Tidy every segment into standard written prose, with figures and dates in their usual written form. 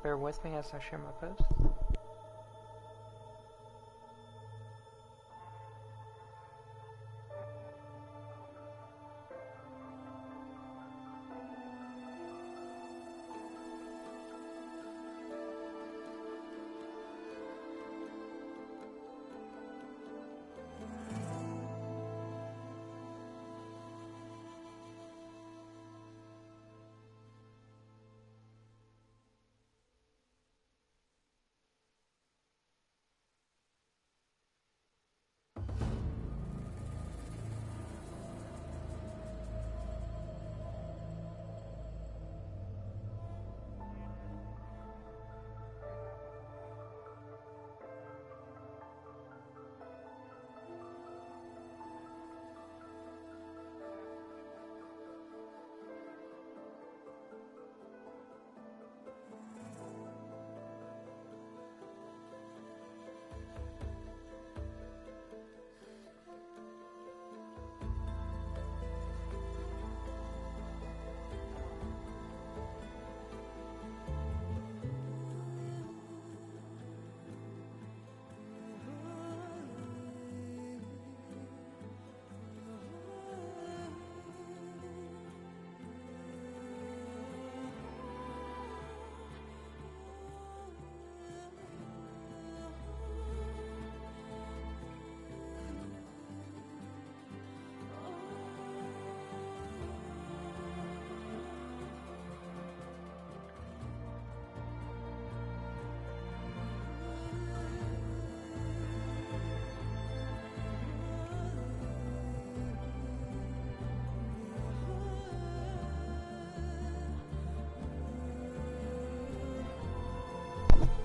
bear with me as I share my post.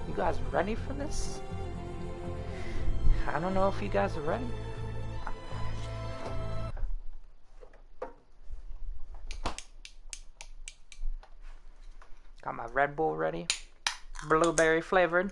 You guys ready for this? I don't know if you guys are ready. Got my Red Bull ready. Blueberry flavored.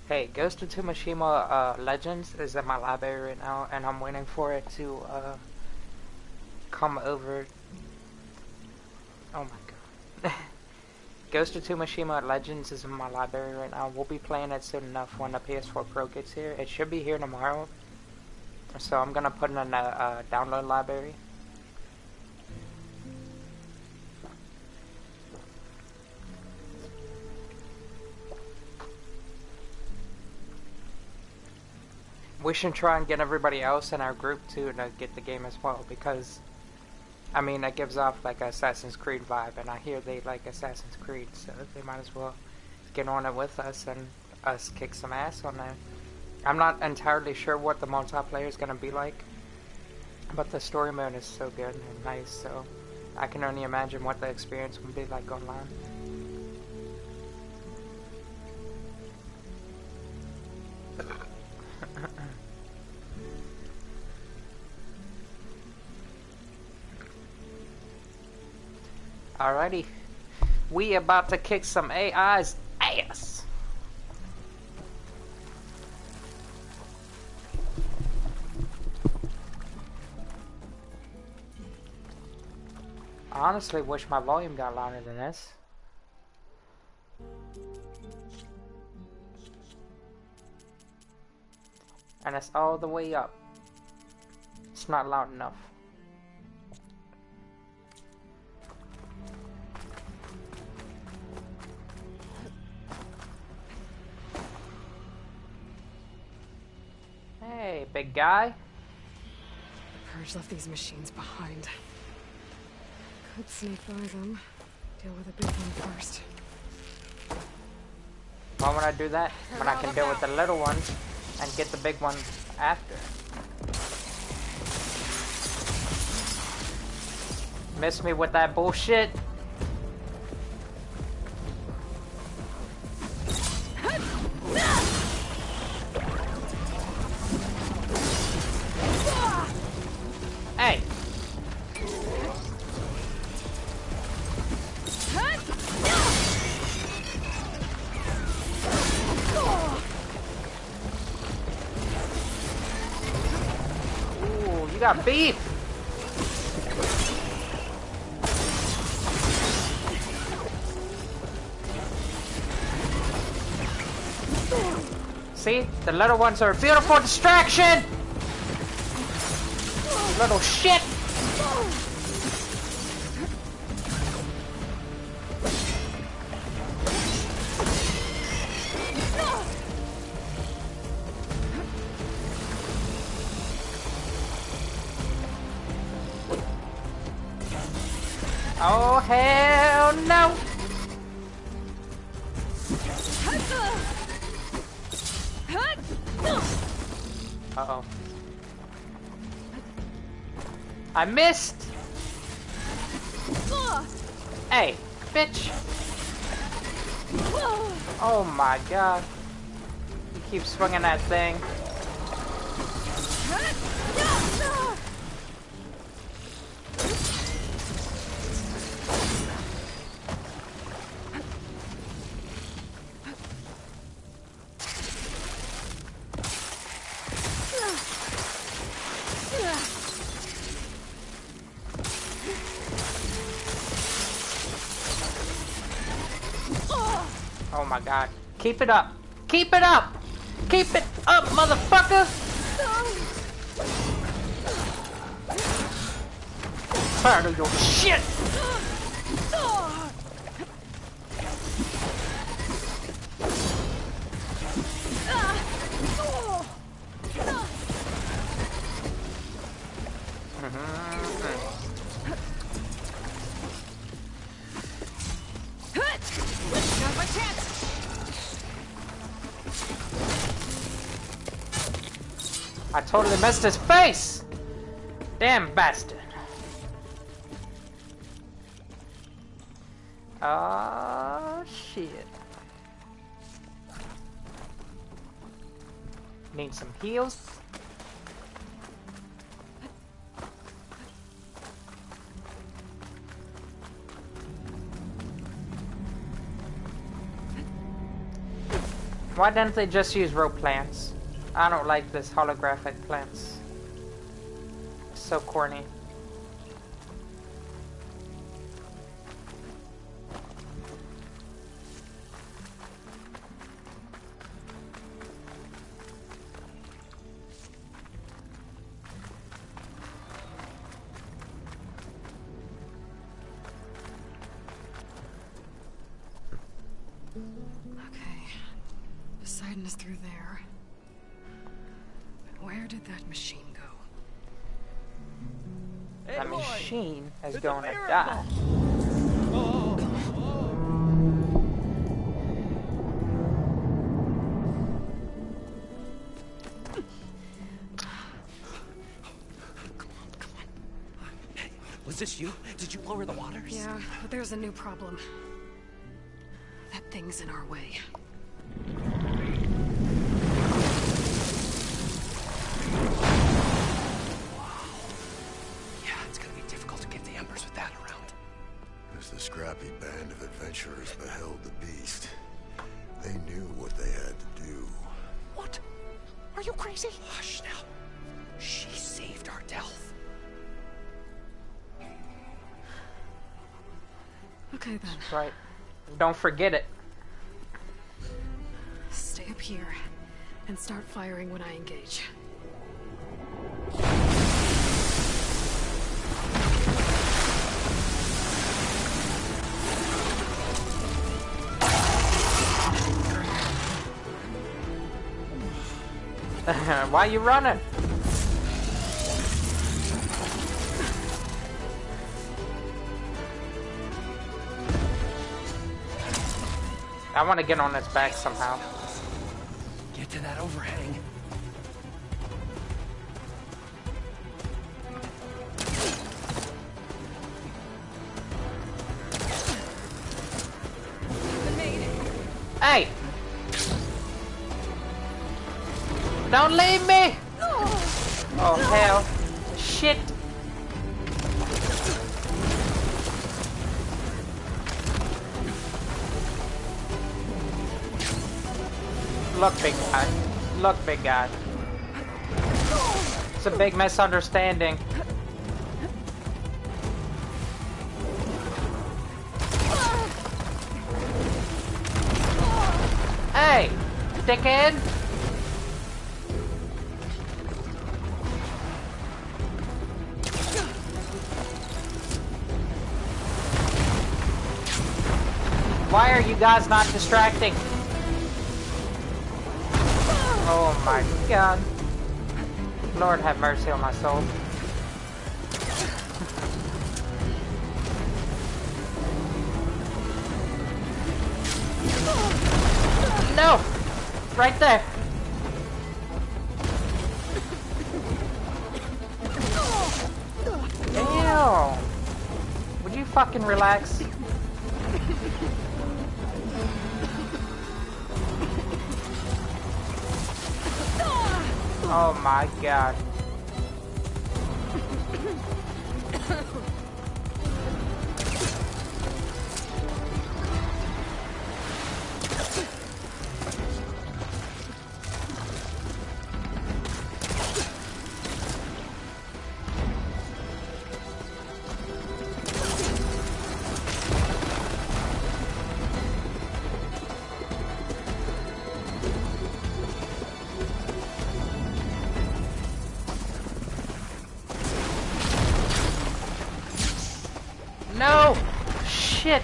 Hey, Ghost of Tsushima Legends is in my library right now, and I'm waiting for it to come over. Oh my god. Ghost of Tsushima Legends is in my library right now. We'll be playing it soon enough when the PS4 Pro gets here. It should be here tomorrow. So I'm gonna put it in a download library. We should try and get everybody else in our group too to get the game as well, because I mean it gives off like an Assassin's Creed vibe, and I hear they like Assassin's Creed, so they might as well get on it with us and us kick some ass on there. I'm not entirely sure what the multiplayer is gonna be like, but the story mode is so good and nice, so I can only imagine what the experience would be like online. Alrighty, we about to kick some AI's ass. I honestly wish my volume got louder than this. And it's all the way up. It's not loud enough. Hey, big guy. The Purge left these machines behind. Could sneak by them. Deal with the big one first. Why would I do that? When I can deal with the little ones and get the big ones after. Miss me with that bullshit? Hey! Ooh, you got beef! See? The little ones are a beautiful distraction! Little shit! Oh, hell no! Uh-oh. I missed! Hey, bitch! Oh my god. You keep swinging that thing. Oh my god. Keep it up! Keep it up! Keep it up, motherfucker! Tired of your shit! I totally missed his face! Damn bastard. Oh shit. Need some heals. Why didn't they just use real plants? I don't like this holographic plants. It's so corny. Okay. Poseidon is through there. But where did that machine go? That machine is going to die. Was this you? Did you lower the waters? Yeah, but there's a new problem. That thing's in our way. Yeah, it's gonna be difficult to get the Embers with that around. As the scrappy band of adventurers beheld the beast, they knew what they had to do. What? Are you crazy? Hush now. She saved our Delph. Okay then. That's right. Don't forget it. Stay up here. and start firing when I engage. Why you running? I want to get on its back somehow. Get to that overhang. Hey! Don't leave me! Oh hell. Shit! Look, big guy. Look, big guy. It's a big misunderstanding. Hey! Dickhead! Why are you guys not distracting? Oh my god. Lord have mercy on my soul. No! Right there! Ew! Would you fucking relax? Oh my god. No! Shit!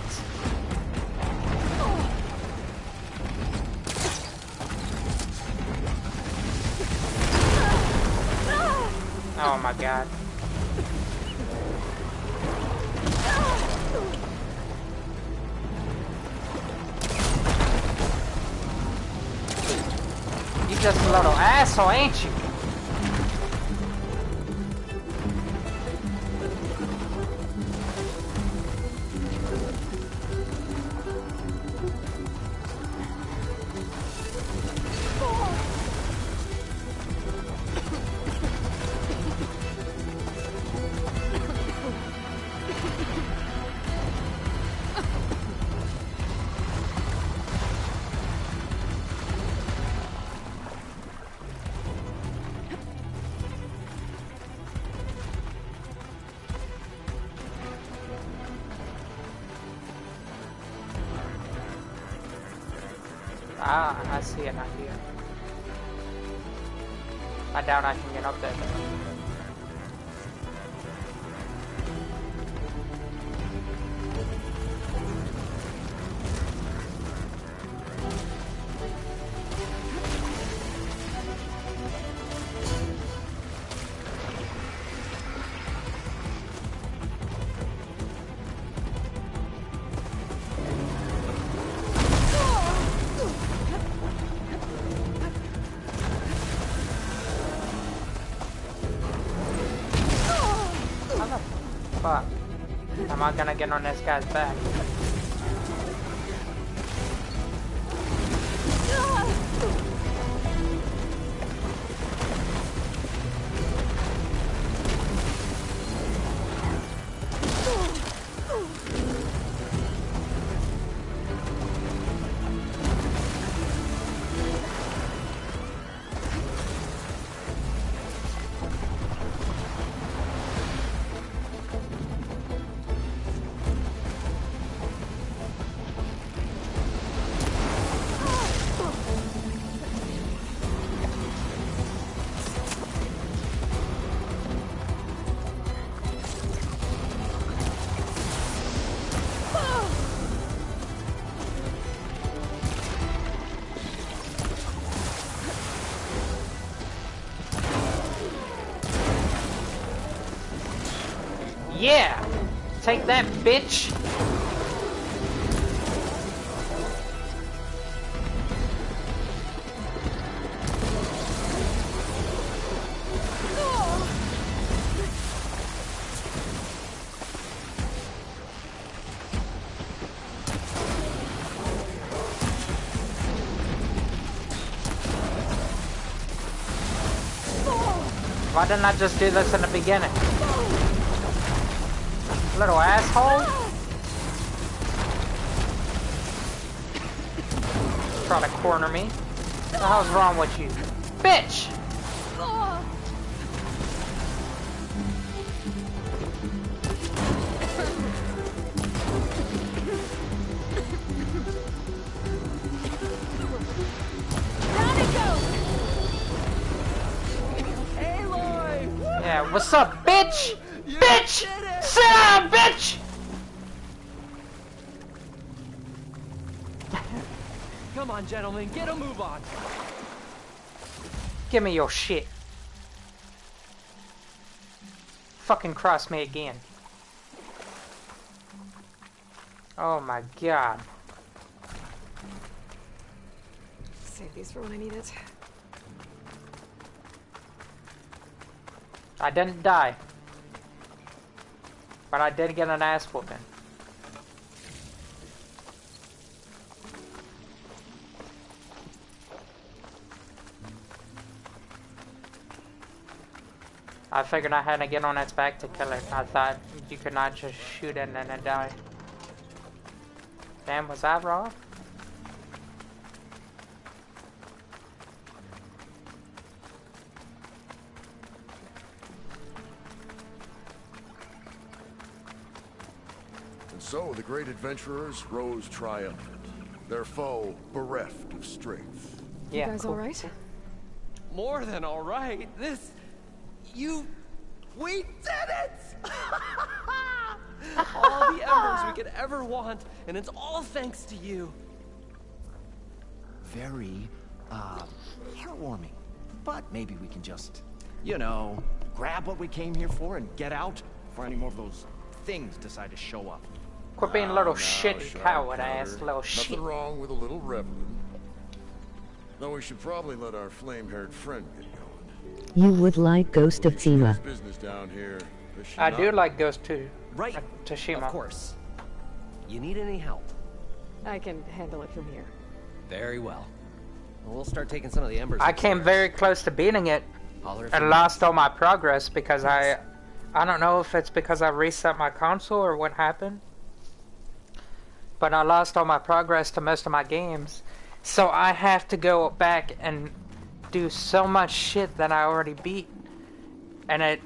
Oh my god. You just a little asshole, ain't you? Ah, I see an idea. I doubt I can get up there though. Fuck. Am I gonna get on this guy's back? Take that, bitch! Why didn't I just do this in the beginning? Little asshole! Trying to corner me. What the hell's wrong with you? Bitch! Yeah, what's up, bitch? Bitch! Sit down, bitch! Come on, gentlemen, get a move on. Give me your shit. Fucking cross me again. Oh my god. Save these for when I need it. I didn't die. But I did get an ass whooping. I figured I had to get on its back to kill it. I thought you could not just shoot it and then it die. Damn, was I wrong? So the great adventurers rose triumphant, their foe bereft of strength. Yeah, You guys cool. alright? More than all right. We did it! All the embers we could ever want, and it's all thanks to you. Very, heartwarming. But maybe we can just, you know, grab what we came here for and get out before any more of those things decide to show up. Quit being a little shit Sharp coward ass, counter. little Nothing shit. wrong with a little reveling. Though we should probably let our flame-haired friend get going. You would like Ghost of There's Tsushima. business down here. Does she I not? do like Ghost 2. Right. Tsushima. Of course. You need any help? I can handle it from here. Very well. We'll start taking some of the embers. I came very close to beating it Holler if and you lost all my progress because I don't know if it's because I reset my console or what happened. But I lost all my progress to most of my games. So I have to go back and do so much shit that I already beat. And it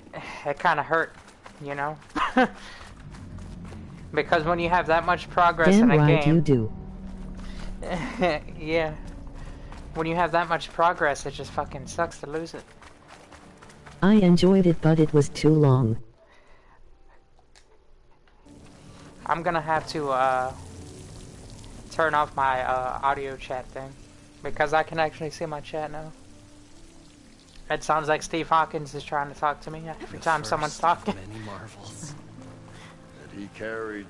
kind of hurt, you know? Because when you have that much progress Damn in a right you game... do. Yeah. When you have that much progress, it just fucking sucks to lose it. I enjoyed it, but it was too long. I'm gonna have to, turn off my, audio chat thing. Because I can actually see my chat now. It sounds like Steve Hawkins is trying to talk to me every time someone's talking. Many marvels. And he carried...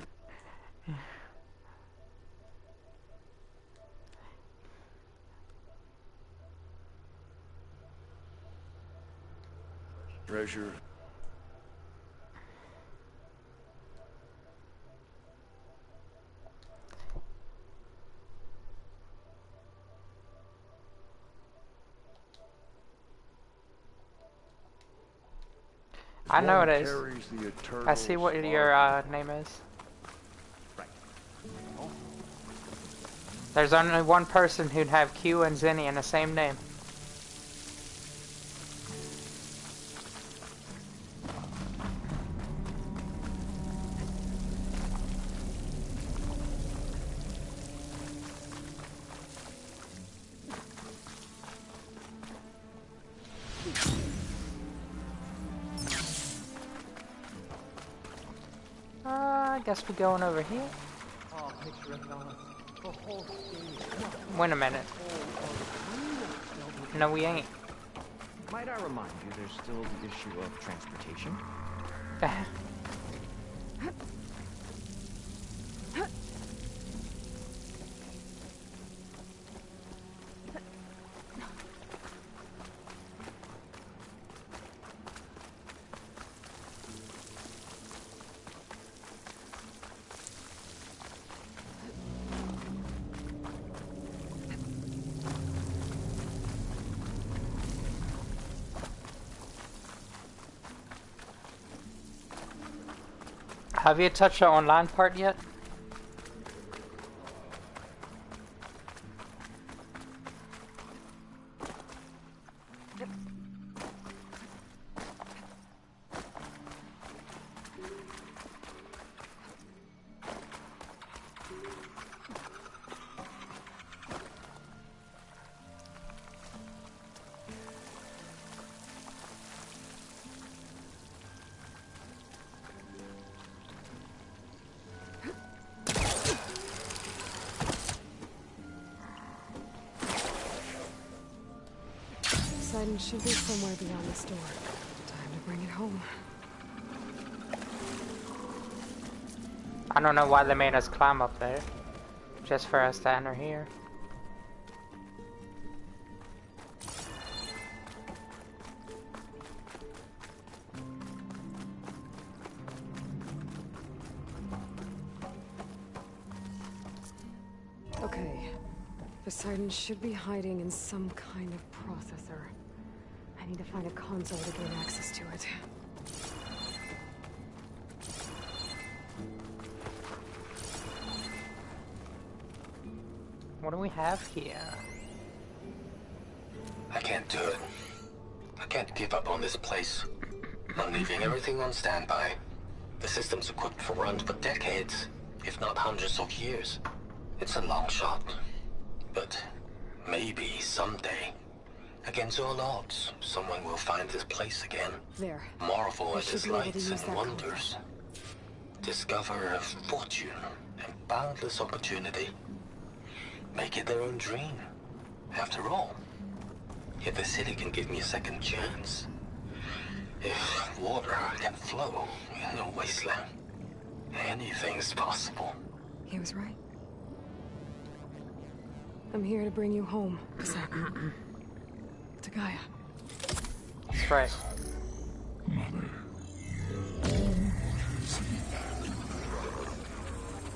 treasure. I know it is. Carries the eternal I see what your spark. name is. Right. There's only one person who'd have Q and Zinni in the same name. I guess we're going over here. Wait a minute. No, we ain't. Might I remind you, there's still the issue of transportation. Have you touched the online part yet? Poseidon should be somewhere beyond this door. Time to bring it home. I don't know why they made us climb up there. Just for us to enter here. Okay. Poseidon should be hiding in some kind of processor. I need to find a console to gain access to it. What do we have here? I can't do it. I can't give up on this place. I'm leaving everything on standby. The system's equipped for runs for decades, if not hundreds of years. It's a long shot. But maybe someday, against all odds, someone will find this place again. There. Marvel I at should its be able to lights use and that wonders. Discover a fortune and boundless opportunity. Make it their own dream. After all, if the city can give me a second chance, if water can flow in a wasteland, anything's possible. He was right. I'm here to bring you home, Poseidon. To Gaia. That's right.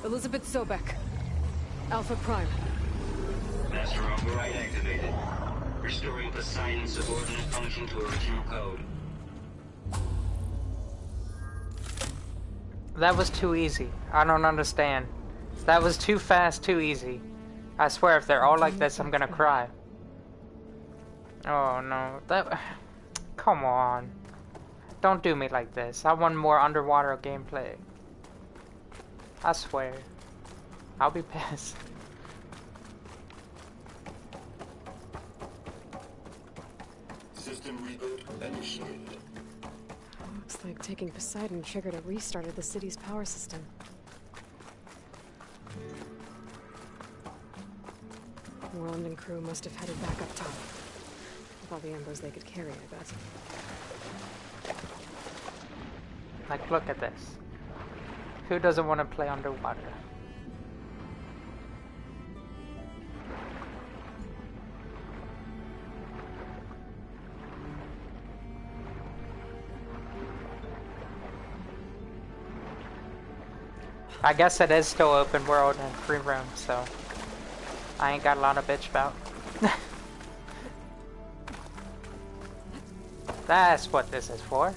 Elizabeth Sobek. Alpha Prime. Master override activated. Restoring Poseidon's subordinate function to original code. That was too easy. I don't understand. That was too fast, too easy. I swear if they're all like this, I'm gonna cry. Oh no, that... Come on. Don't do me like this. I want more underwater gameplay. I swear. I'll be pissed. System reboot initiated. Looks like taking Poseidon triggered a restart of the city's power system. Roland and crew must have headed back up top. With all the embers they could carry, I bet. Like, look at this. Who doesn't want to play underwater? I guess it is still open world and free roam, so I ain't got a lot to bitch about. That's what this is for.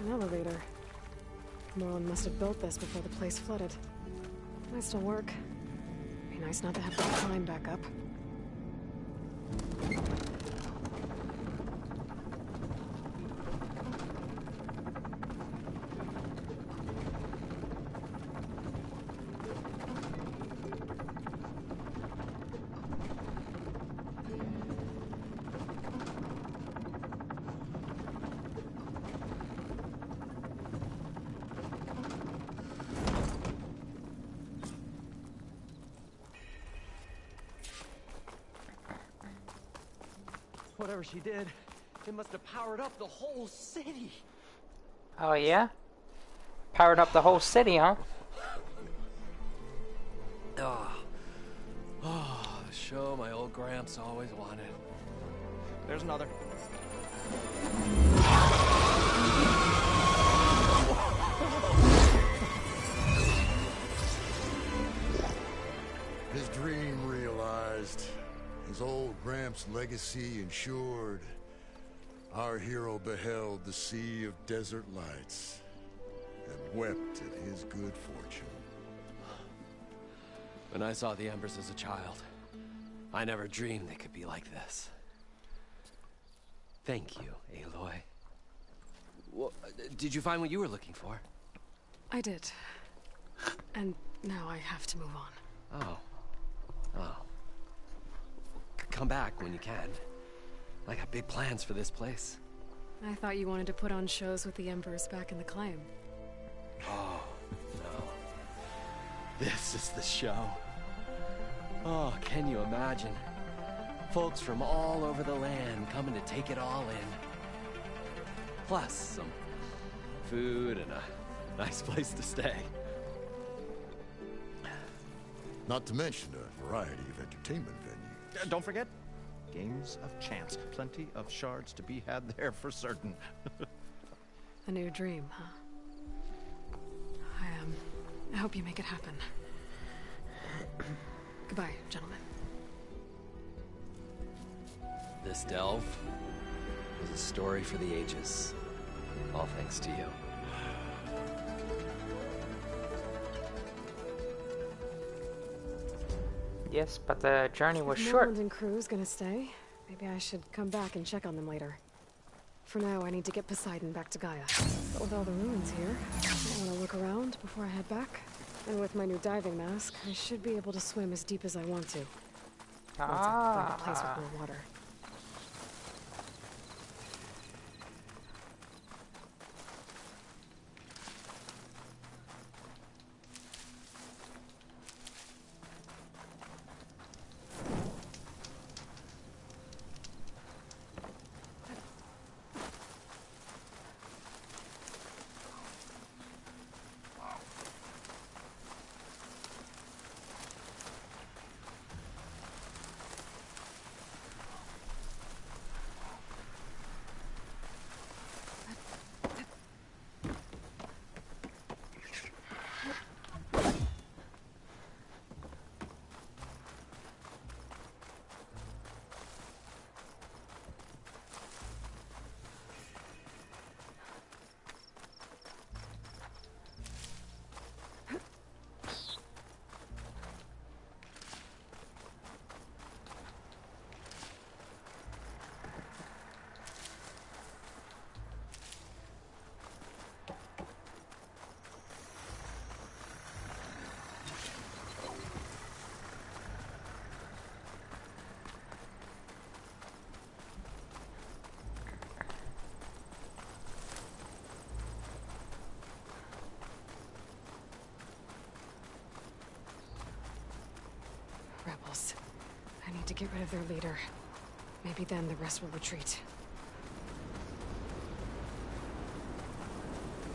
An elevator. Moreland must have built this before the place flooded. Might still work. Be nice not to have to climb back up. Whatever she did, it must have powered up the whole city. Oh yeah? Powered up the whole city, huh? Oh, the show my old Gramps always wanted. There's another. His dream realized. His old Gramps' legacy ensured. Our hero beheld the sea of desert lights and wept at his good fortune. When I saw the Embers as a child, I never dreamed they could be like this. Thank you, Aloy. Well, did you find what you were looking for? I did. And now I have to move on. Oh. Oh. Come back when you can. I got big plans for this place. I thought you wanted to put on shows with the Embers back in the claim. Oh, no. This is the show. Oh, can you imagine? Folks from all over the land coming to take it all in. Plus some food and a nice place to stay. Not to mention a variety of entertainment venues. Don't forget, games of chance. Plenty of shards to be had there for certain. A new dream, huh? I hope you make it happen. Goodbye, gentlemen. This delve was a story for the ages. All thanks to you. Yes, but the journey was If short. Moreland and crew's gonna stay, maybe I should come back and check on them later. For now, I need to get Poseidon back to Gaia. But with all the ruins here, I want to look around before I head back. And with my new diving mask, I should be able to swim as deep as I want to. Once I find a place with more water. Rebels. I need to get rid of their leader. Maybe then the rest will retreat.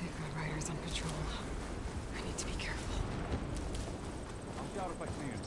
They've got riders on patrol. I need to be careful. I'll shout if I can.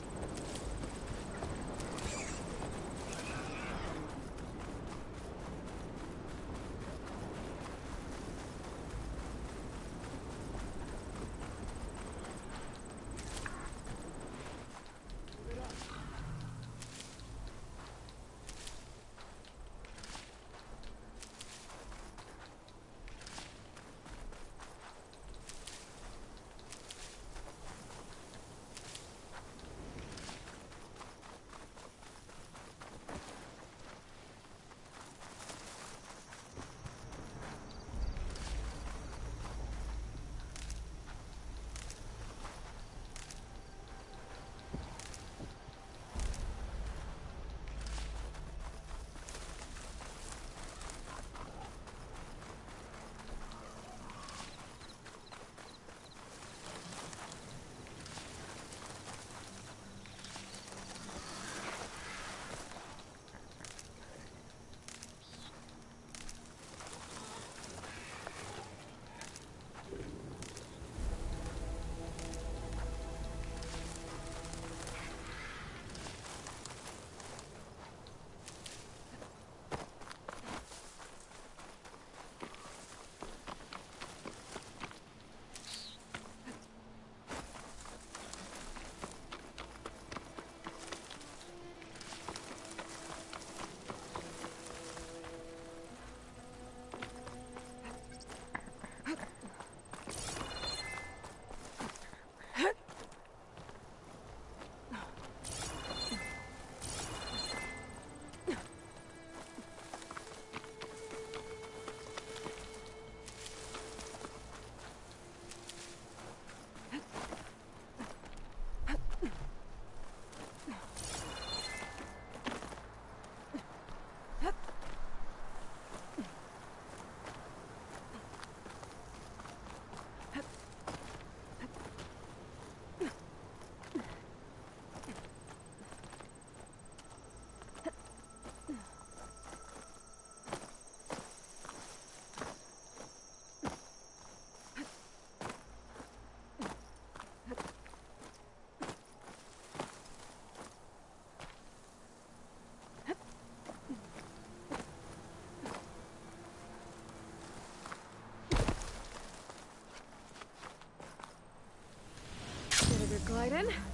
in.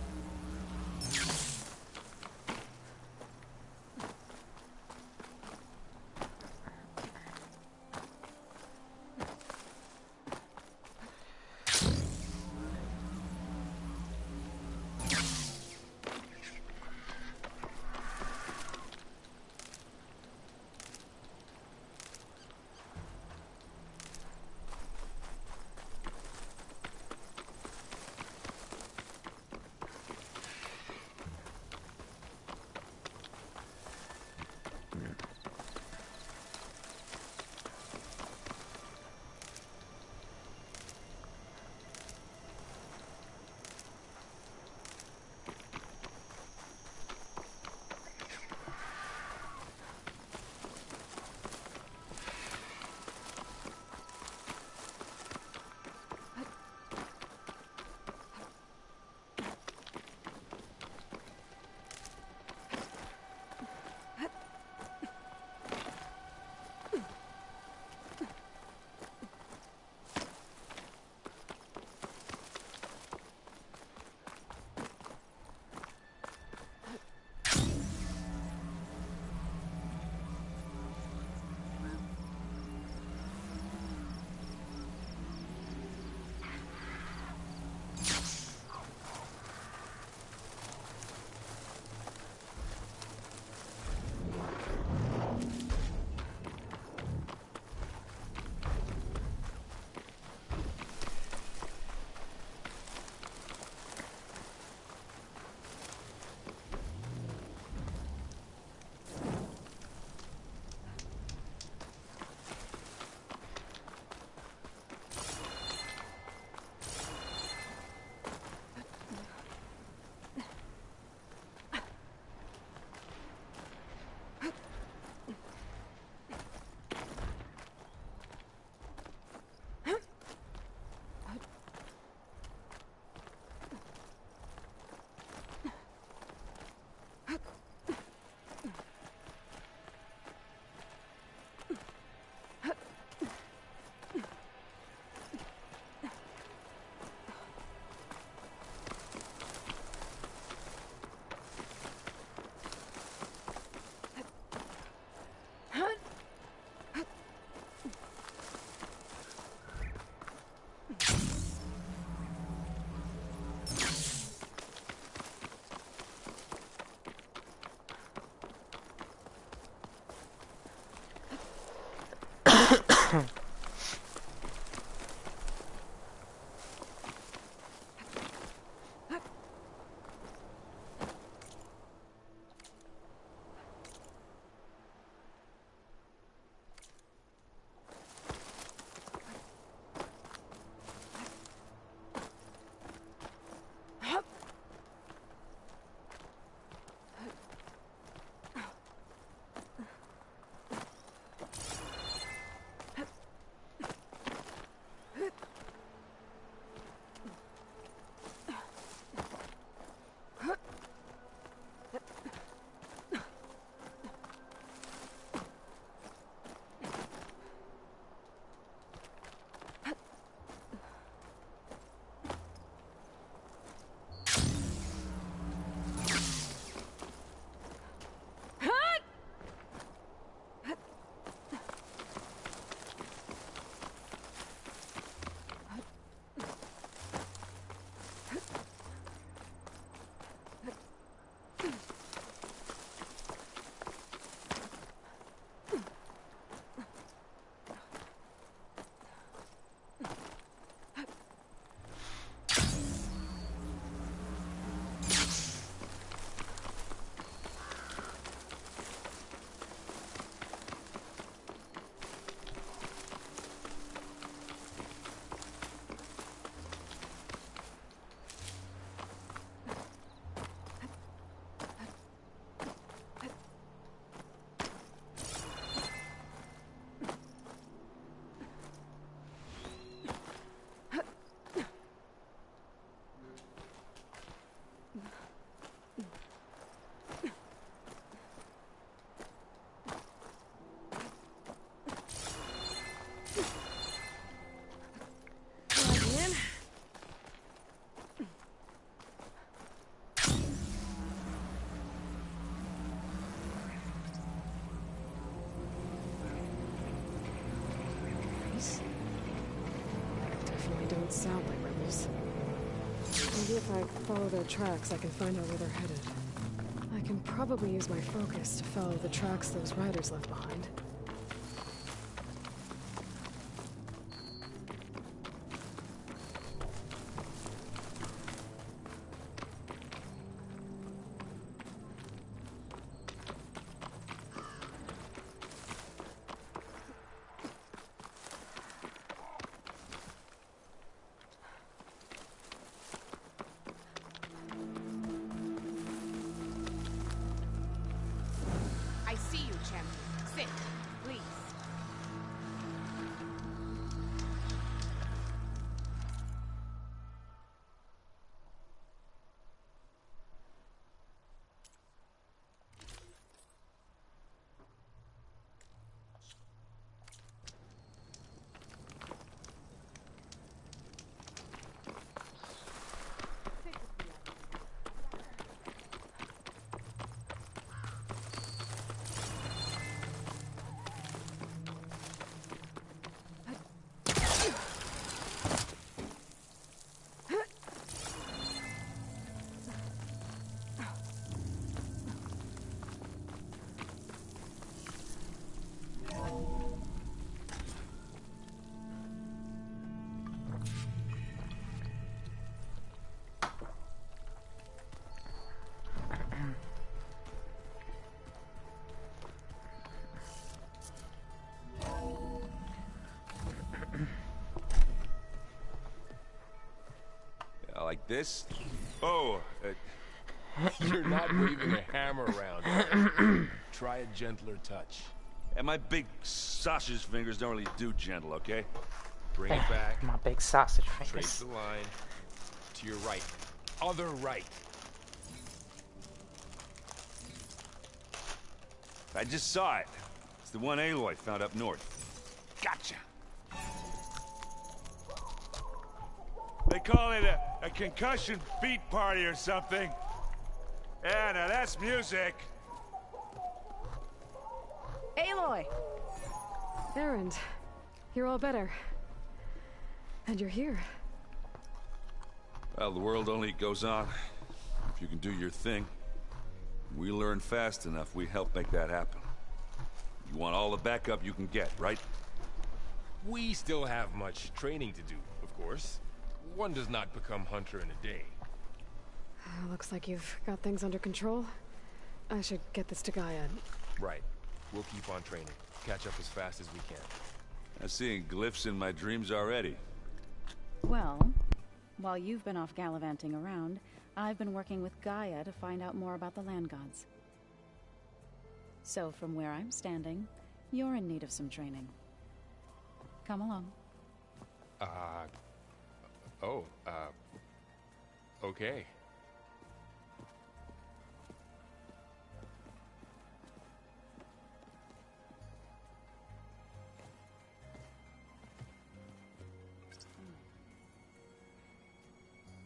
if I follow their tracks, I can find out where they're headed. I can probably use my focus to follow the tracks those riders left behind. I see you, champion. Sit, please. Like this? Oh, you're not waving a hammer around. Try a gentler touch. And my big sausage fingers don't really do gentle, okay? Bring it back. My big sausage fingers. Trace the line. To your right. Other right. I just saw it. It's the one Aloy found up north. Gotcha! They call it a concussion beat party or something. Yeah, now that's music. Aloy! Erend, you're all better. And you're here. Well, the world only goes on if you can do your thing. We learn fast enough, we help make that happen. You want all the backup you can get, right? We still have much training to do, of course. One does not become hunter in a day. Looks like you've got things under control. I should get this to Gaia. Right. We'll keep on training. Catch up as fast as we can. I'm seeing glyphs in my dreams already. Well, while you've been off gallivanting around, I've been working with Gaia to find out more about the land gods. So from where I'm standing, you're in need of some training. Come along. Okay.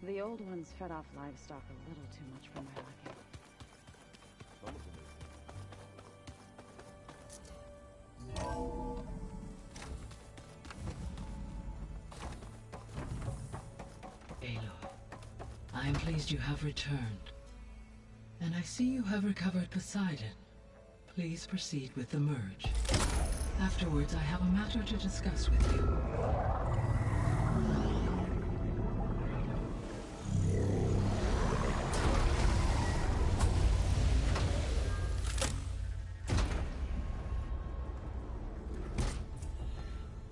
The old ones fed off livestock a little too much for my liking. Aloy, I am pleased you have returned. And I see you have recovered Poseidon. Please proceed with the merge. Afterwards, I have a matter to discuss with you.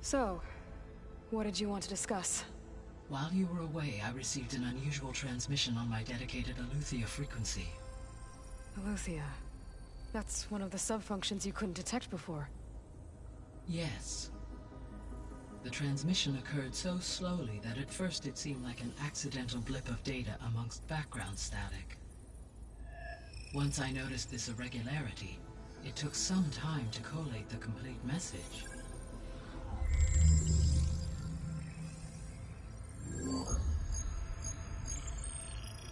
So, what did you want to discuss? While you were away, I received an unusual transmission on my dedicated Eleuthia frequency. Eleuthia. That's one of the sub-functions you couldn't detect before. Yes. The transmission occurred so slowly that at first it seemed like an accidental blip of data amongst background static. Once I noticed this irregularity, it took some time to collate the complete message.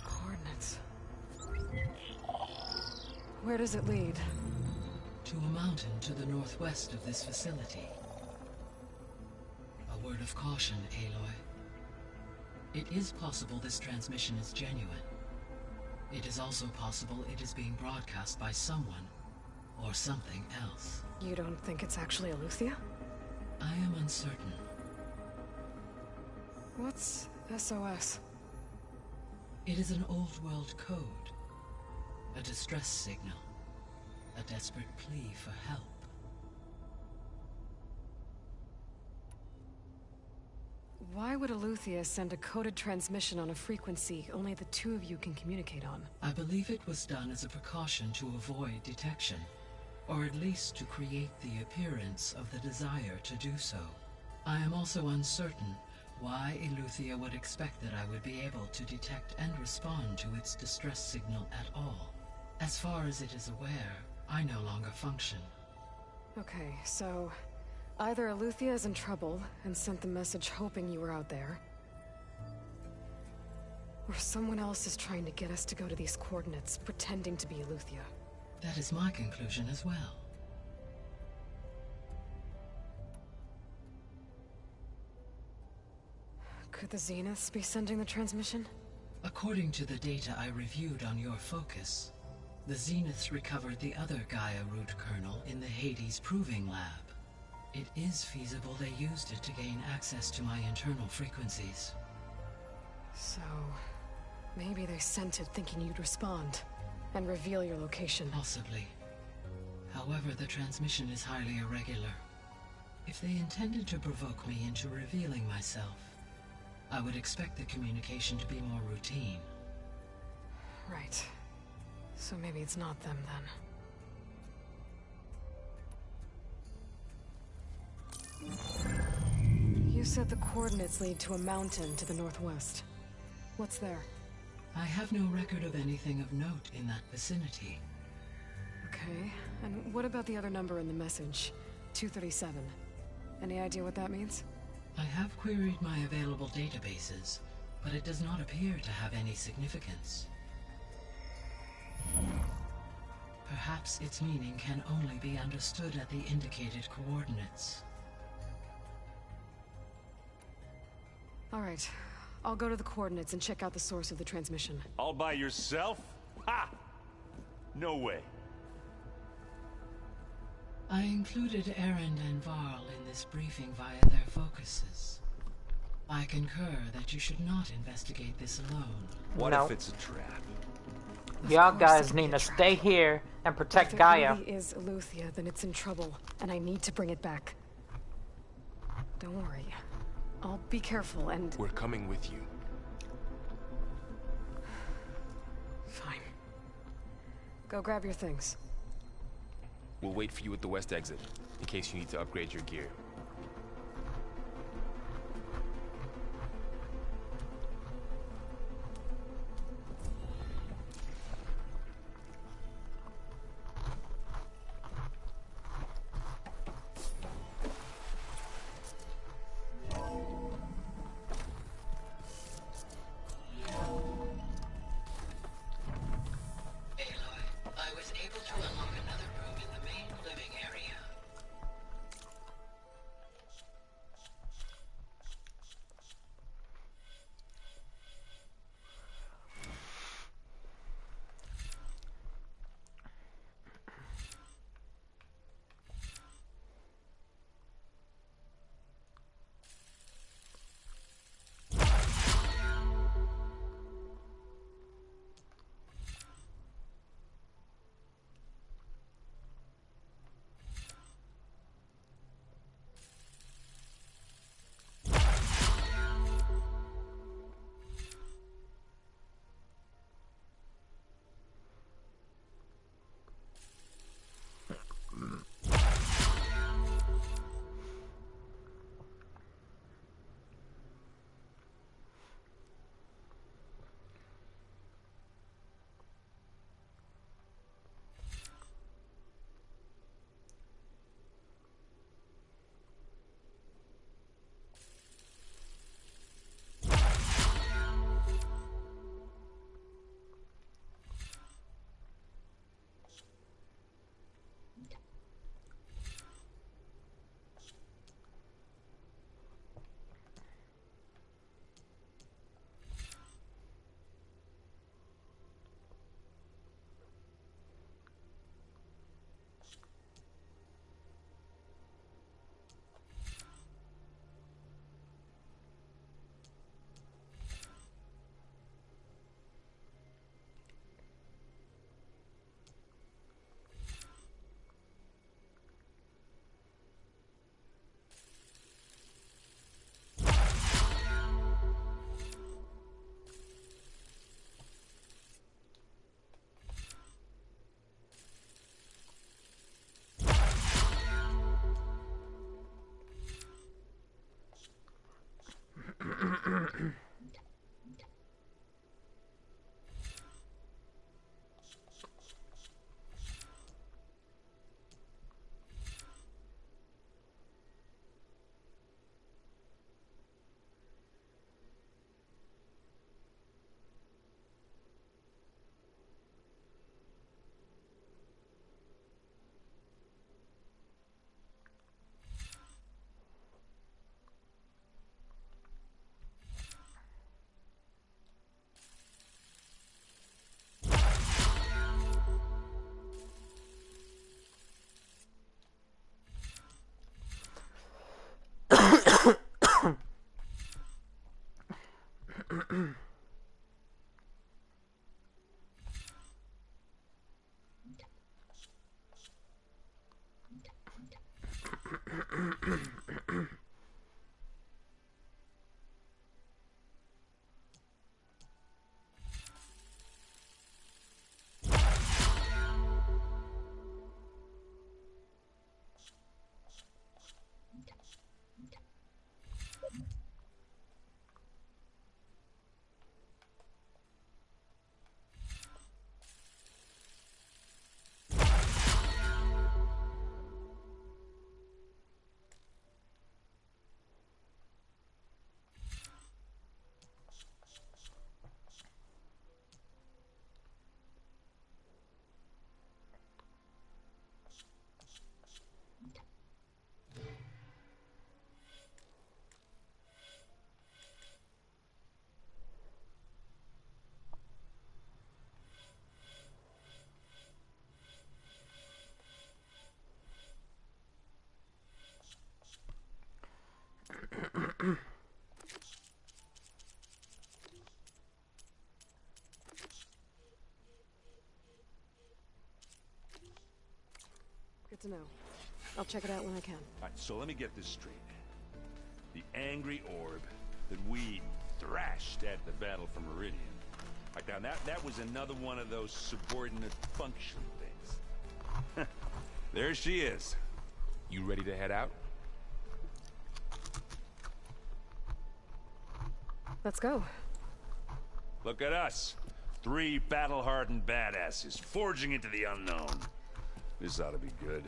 Coordinates. Where does it lead? To a mountain to the northwest of this facility. A word of caution, Aloy. It is possible this transmission is genuine. It is also possible it is being broadcast by someone or something else. You don't think it's actually Eleuthia? I am uncertain. What's SOS? It is an old world code. A distress signal. A desperate plea for help. Why would Eleuthia send a coded transmission on a frequency only the two of you can communicate on? I believe it was done as a precaution to avoid detection, or at least to create the appearance of the desire to do so. I am also uncertain why Eleuthia would expect that I would be able to detect and respond to its distress signal at all. As far as it is aware, I no longer function. Okay, so either Eleuthia is in trouble and sent the message hoping you were out there, or someone else is trying to get us to go to these coordinates, pretending to be Eleuthia. That is my conclusion as well. Could the Zeniths be sending the transmission? According to the data I reviewed on your focus, the Zeniths recovered the other Gaia root kernel in the Hades Proving Lab. It is feasible they used it to gain access to my internal frequencies. So, maybe they sent it thinking you'd respond and reveal your location. Possibly. However, the transmission is highly irregular. If they intended to provoke me into revealing myself, I would expect the communication to be more routine. Right. So maybe it's not them then. You said the coordinates lead to a mountain to the northwest. What's there? I have no record of anything of note in that vicinity. Okay, and what about the other number in the message? 237. Any idea what that means? I have queried my available databases, but it does not appear to have any significance. Perhaps its meaning can only be understood at the indicated coordinates. All right. I'll go to the coordinates and check out the source of the transmission. All by yourself? Ha! No way. I included Erend and Varl in this briefing via their focuses. I concur that you should not investigate this alone. What if it's a trap? Y'all guys need to stay here and protect Gaia. If it really is Eleuthia, then it's in trouble, and I need to bring it back. Don't worry. I'll be careful and... We're coming with you. Fine. Go grab your things. We'll wait for you at the west exit, in case you need to upgrade your gear. Good to know. I'll check it out when I can. Alright, so let me get this straight. The angry orb that we thrashed at the battle for Meridian. Like now that was another one of those subordinate function things. There she is. You ready to head out? Let's go. Look at us. 3 battle-hardened badasses forging into the unknown. This ought to be good.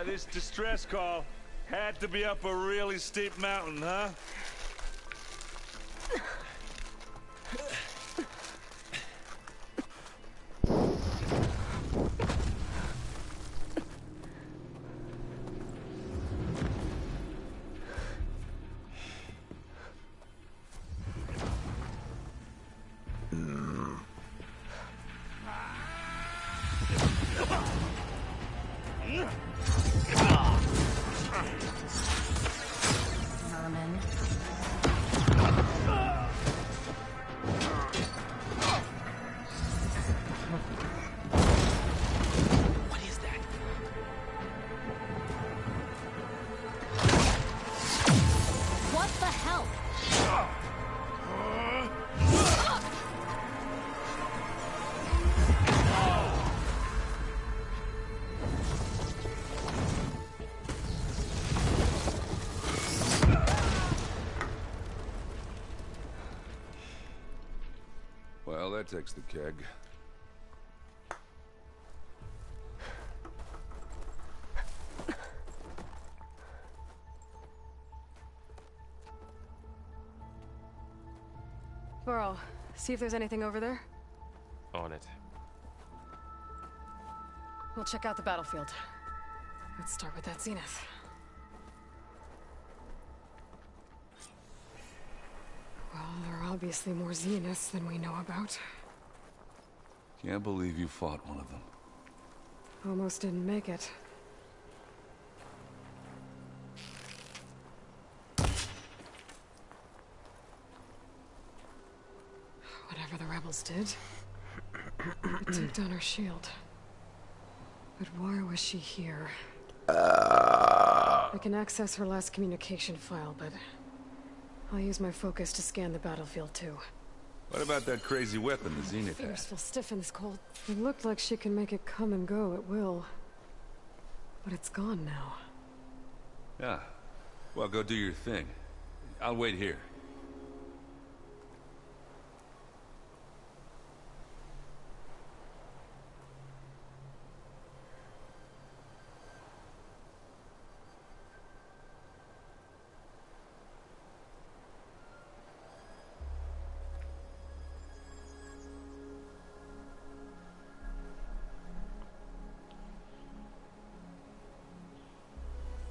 This distress call had to be up a really steep mountain, huh? Well, that takes the keg. Burrow, see if there's anything over there. On it. We'll check out the battlefield. Let's start with that zenith. Well, there are obviously more zeniths than we know about. Can't believe you fought one of them. Almost didn't make it. Whatever the rebels did, it took down her shield. But why was she here? I can access her last communication file, but I'll use my focus to scan the battlefield too. What about that crazy weapon the Zenith had? Fingers feel stiff in this cold. It looked like she can make it come and go at will. But it's gone now. Yeah. Well, go do your thing. I'll wait here.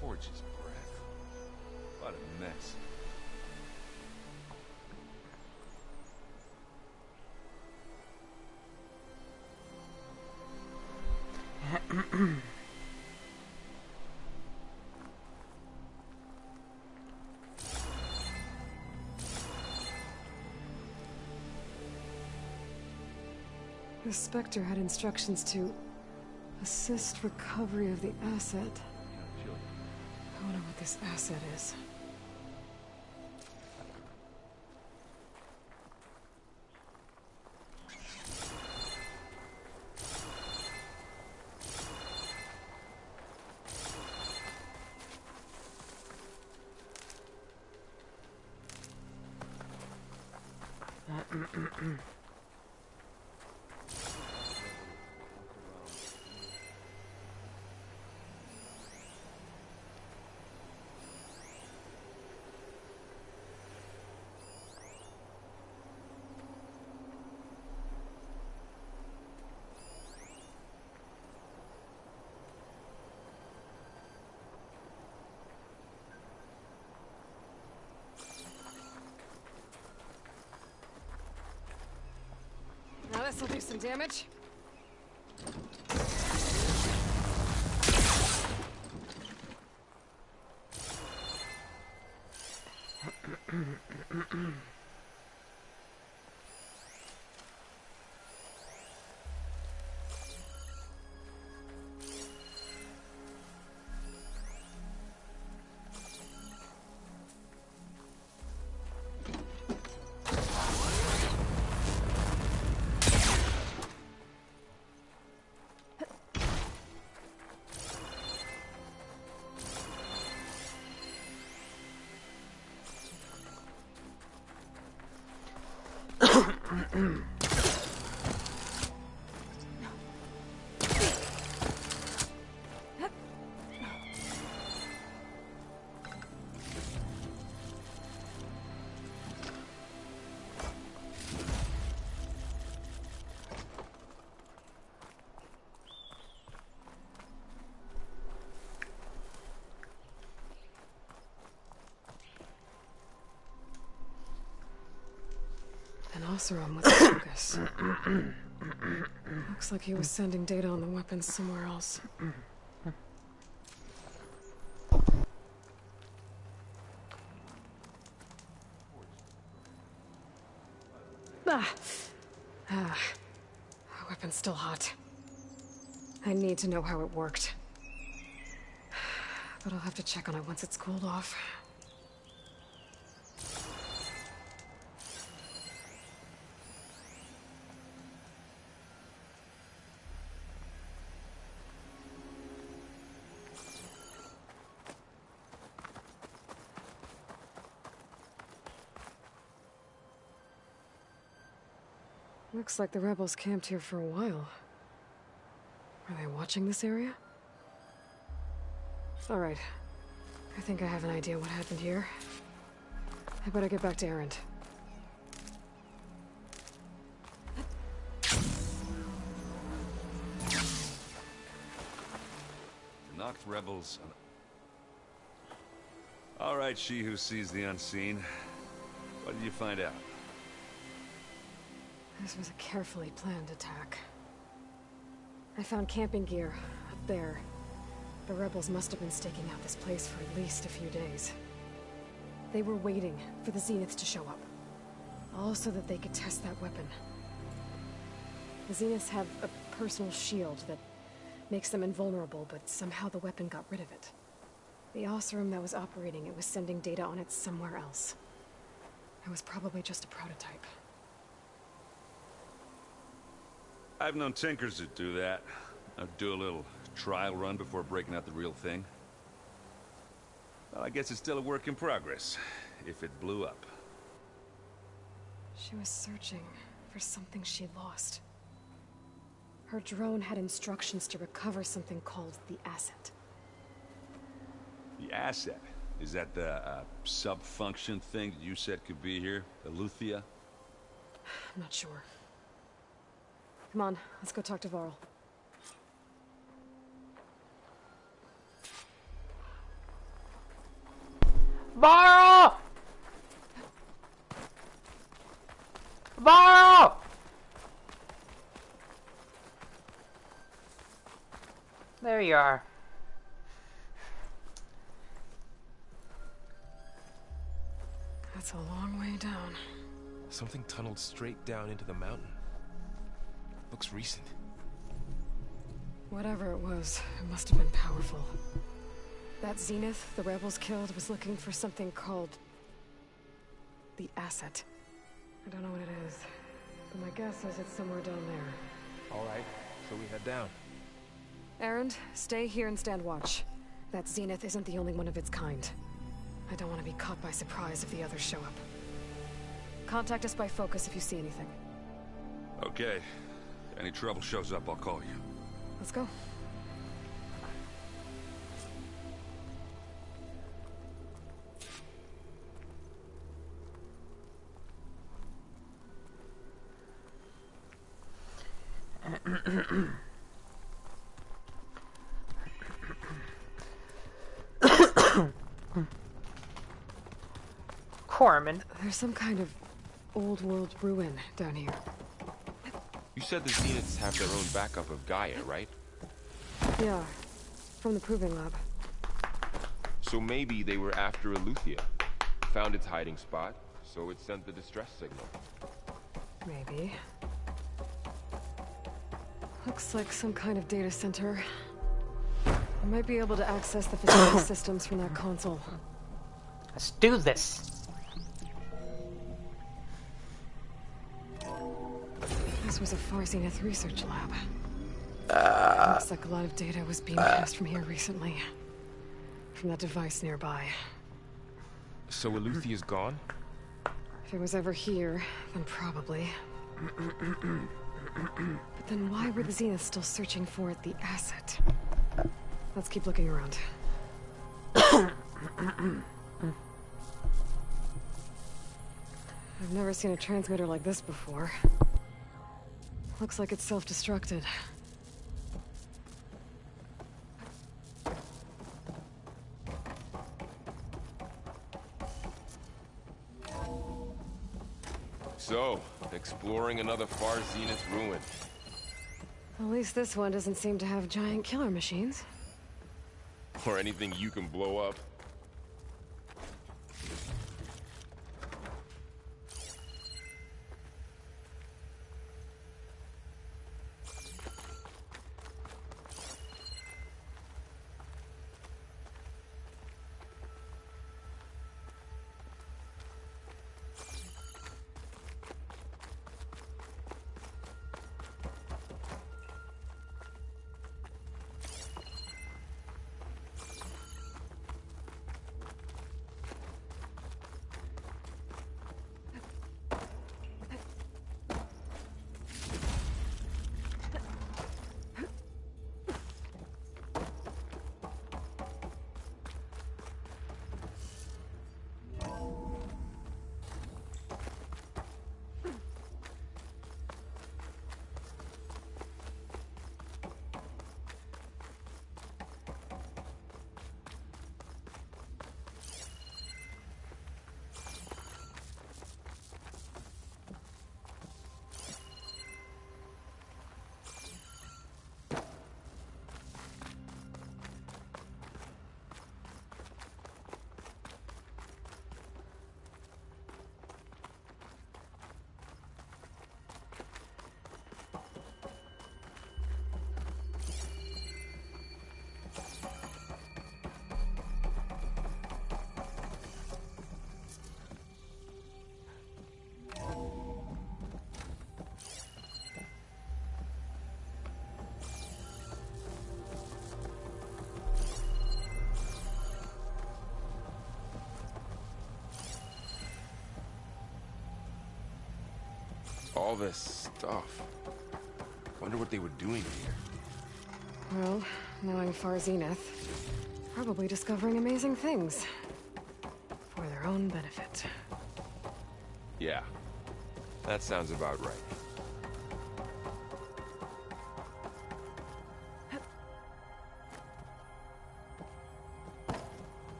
Forge's breath. What a mess. The Spectre had instructions to assist recovery of the asset. I wonder what this asset is. Now this'll do some damage. An Oseram with a focus. Looks like he was sending data on the weapons somewhere else. The weapon's still hot. I need to know how it worked. But I'll have to check on it once it's cooled off. Looks like the rebels camped here for a while. Are they watching this area? Alright. I think I have an idea what happened here. I better get back to Erend. The Noct rebels... Alright, she who sees the unseen. What did you find out? This was a carefully planned attack. I found camping gear up there. The rebels must have been staking out this place for at least a few days. They were waiting for the Zeniths to show up. All so that they could test that weapon. The Zeniths have a personal shield that makes them invulnerable, but somehow the weapon got rid of it. The Oseram that was operating it was sending data on it somewhere else. It was probably just a prototype. I've known tinkers that do that. I'd do a little trial run before breaking out the real thing. Well, I guess it's still a work in progress, if it blew up. She was searching for something she lost. Her drone had instructions to recover something called the Asset. The Asset? Is that the sub-function thing that you said could be here? The Luthia? I'm not sure. Come on, let's go talk to Varl. Varl! Varl! There you are. That's a long way down. Something tunneled straight down into the mountain. Looks recent. Whatever it was, it must have been powerful. That Zenith the rebels killed was looking for something called the Asset. I don't know what it is, but my guess is it's somewhere down there. All right, so we head down. Erend, stay here and stand watch. That Zenith isn't the only one of its kind. I don't want to be caught by surprise if the others show up. Contact us by focus if you see anything. Okay. Any trouble shows up, I'll call you. Let's go. Corman. There's some kind of old world ruin down here. You said the Zeniths have their own backup of Gaia, right? Yeah, from the Proving Lab. So maybe they were after Eleuthia. Found its hiding spot, so it sent the distress signal. Maybe. Looks like some kind of data center. I might be able to access the facility systems from that console. Let's do this. This was a Far Zenith research lab. Looks like a lot of data was being passed from here recently. From that device nearby. So Eleuthia's gone? If it was ever here, then probably. But then why were the Zeniths still searching for the Asset? Let's keep looking around. I've never seen a transmitter like this before. Looks like it's self-destructed. So, exploring another Far Zenith ruin. At least this one doesn't seem to have giant killer machines. Or anything you can blow up. All this stuff. Wonder what they were doing here. Well, knowing Far Zenith, probably discovering amazing things. For their own benefit. Yeah, that sounds about right.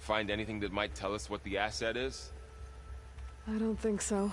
Find anything that might tell us what the asset is? I don't think so.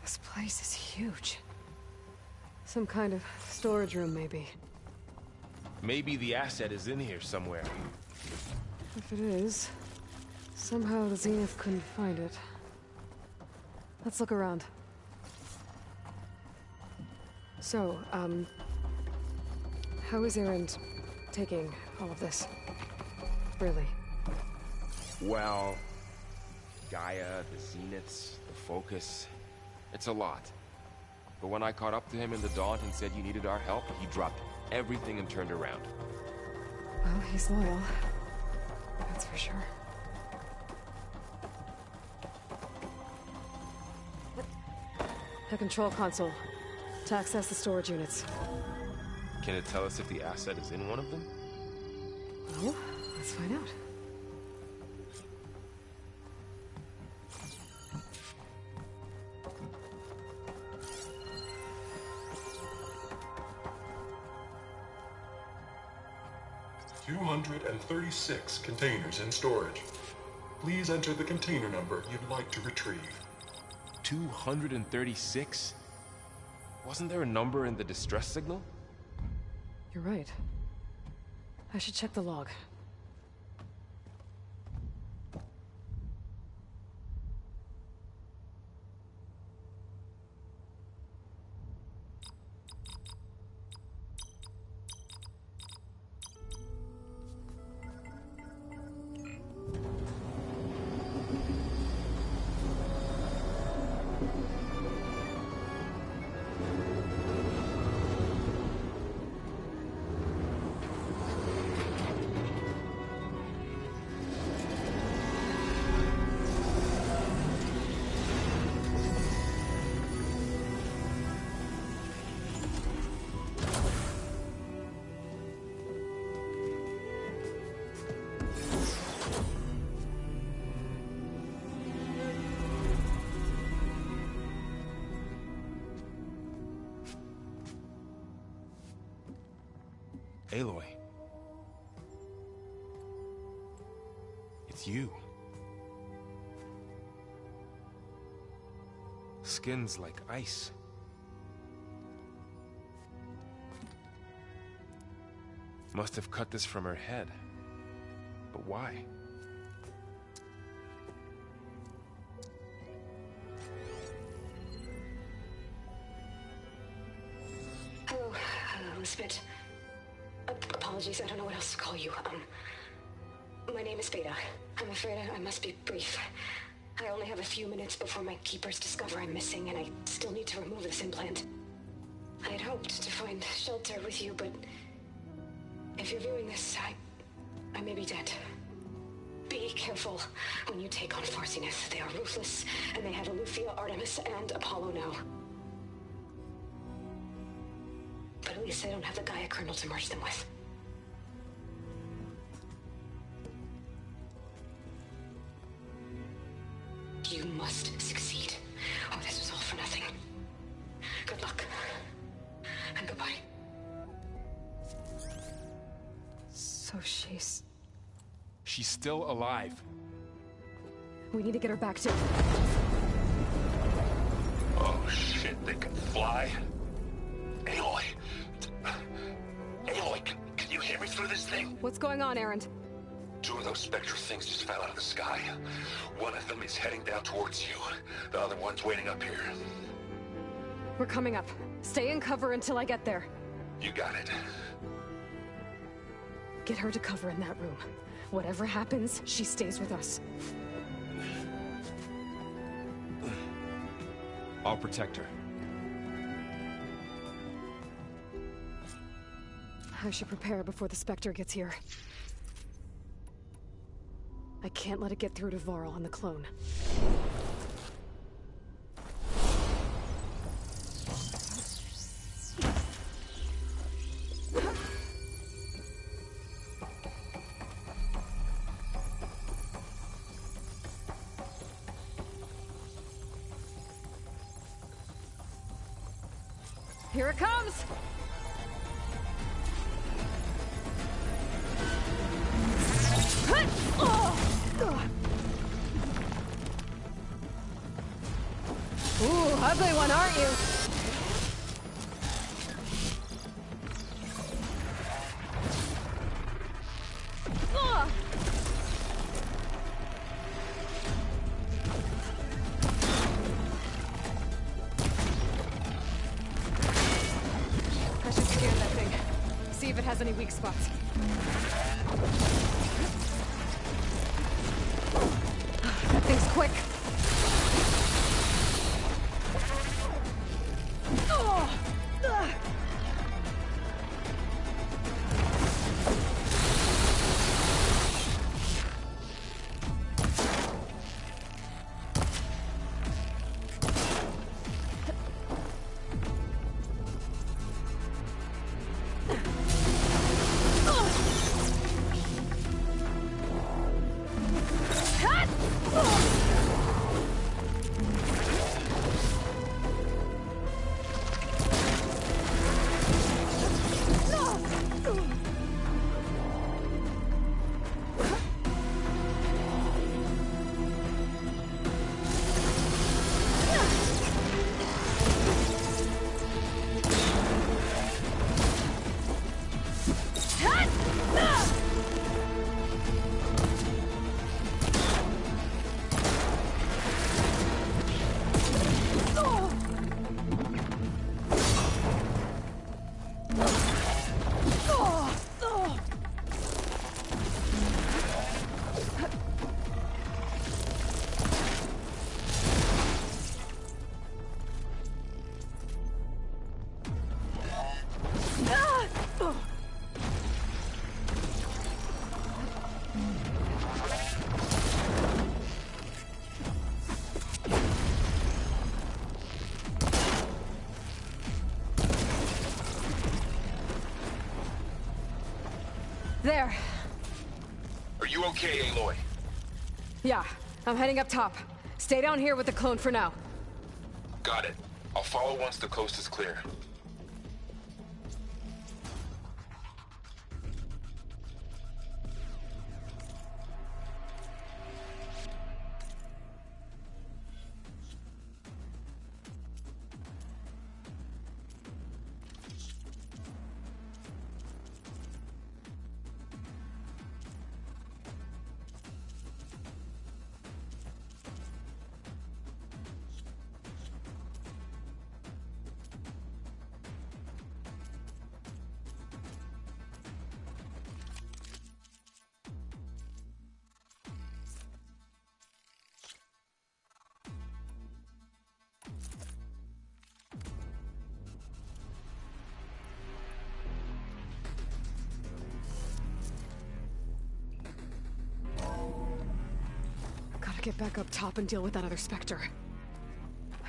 This place is huge. Some kind of storage room, maybe. Maybe the asset is in here somewhere. If it is, somehow the Zenith couldn't find it. Let's look around. So, how is Erend taking all of this? Really? Well, Gaia, the Zeniths, the Focus, it's a lot. But when I caught up to him in the Daunt and said you needed our help, he dropped everything and turned around. Well, he's loyal. That's for sure. A control console to access the storage units. Can it tell us if the asset is in one of them? Well, let's find out. $236 containers in storage. Please enter the container number you'd like to retrieve. 236? Wasn't there a number in the distress signal? You're right. I should check the log. Aloy. It's you. Skin's like ice. Must have cut this from her head. But why? Hello, Elizabeth. Apologies, I don't know what else to call you. My name is Beta. I'm afraid I must be brief. I only have a few minutes before my keepers discover I'm missing, and I still need to remove this implant. I had hoped to find shelter with you, but if you're viewing this, I may be dead. Be careful when you take on Far Zenith. They are ruthless, and they have Alufia, Artemis, and Apollo now. But at least I don't have the Gaia kernel to merge them with. You must succeed, or this was all for nothing. Good luck. And goodbye. So she's still alive. We need to get her back to... Oh shit, they can fly? Aloy! Aloy, can you hear me through this thing? What's going on, Erend? Two of those spectral things just fell out of the sky. One of them is heading down towards you. The other one's waiting up here. We're coming up. Stay in cover until I get there. You got it. Get her to cover in that room. Whatever happens, she stays with us. I'll protect her. I should prepare before the Spectre gets here. I can't let it get through to Varl and the clone. Here it comes! Ooh, ugly one, aren't you? I should scan that thing. See if it has any weak spots. That thing's quick. There. Are you okay, Aloy? Yeah, I'm heading up top. Stay down here with the clone for now. Got it. I'll follow once the coast is clear. Get back up top and deal with that other Spectre.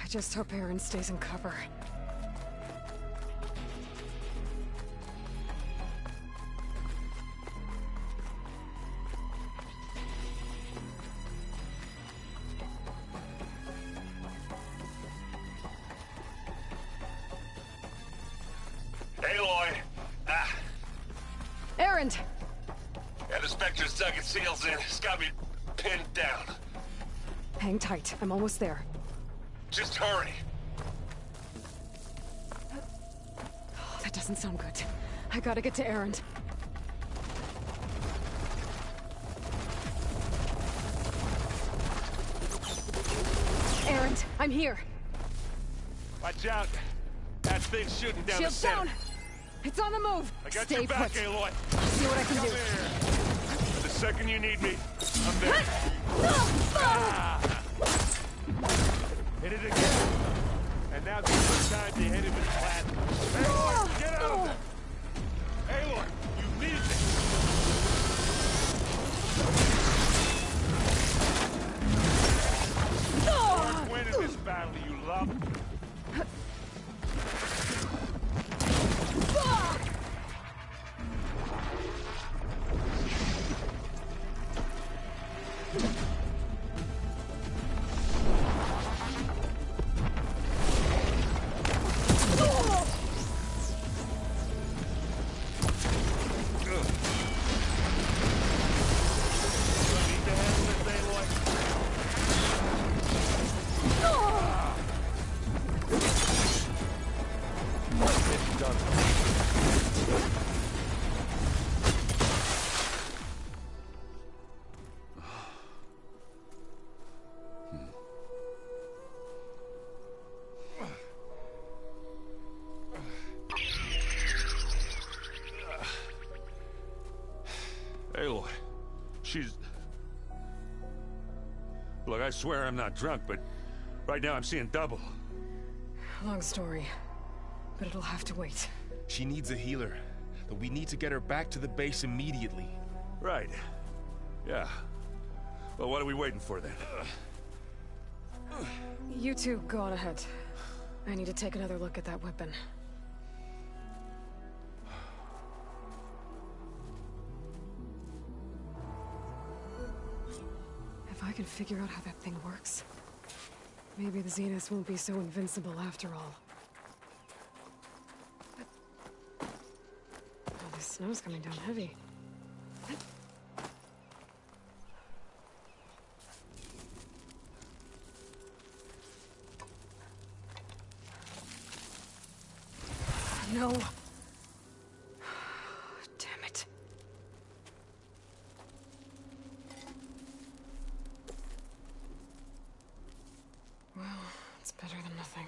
I just hope Erend stays in cover. Aloy! Erend! Yeah, the Spectre's dug its heels in. It's got me pinned down. Hang tight. I'm almost there. Just hurry. Oh, that doesn't sound good. I gotta get to Erend. Erend, I'm here. Watch out. That thing's shooting down Shields the center. down. It's on the move! I got Stay your back, put. Aloy. I'll see what I can Come do. here. The second you need me, I'm there. Hit it again. And now give me time to hit him in the plant. Aloy, get out of there! Aloy, you need me! You aren't winning this battle, you love. Aloy, she's... Look, I swear I'm not drunk, but right now I'm seeing double. Long story, but it'll have to wait. She needs a healer, but we need to get her back to the base immediately. Right. Yeah. Well, what are we waiting for then? You two go on ahead. I need to take another look at that weapon. If I can figure out how that thing works, maybe the Zeniths won't be so invincible after all. Oh, this snow's coming down heavy. No. Damn it. Well, it's better than nothing.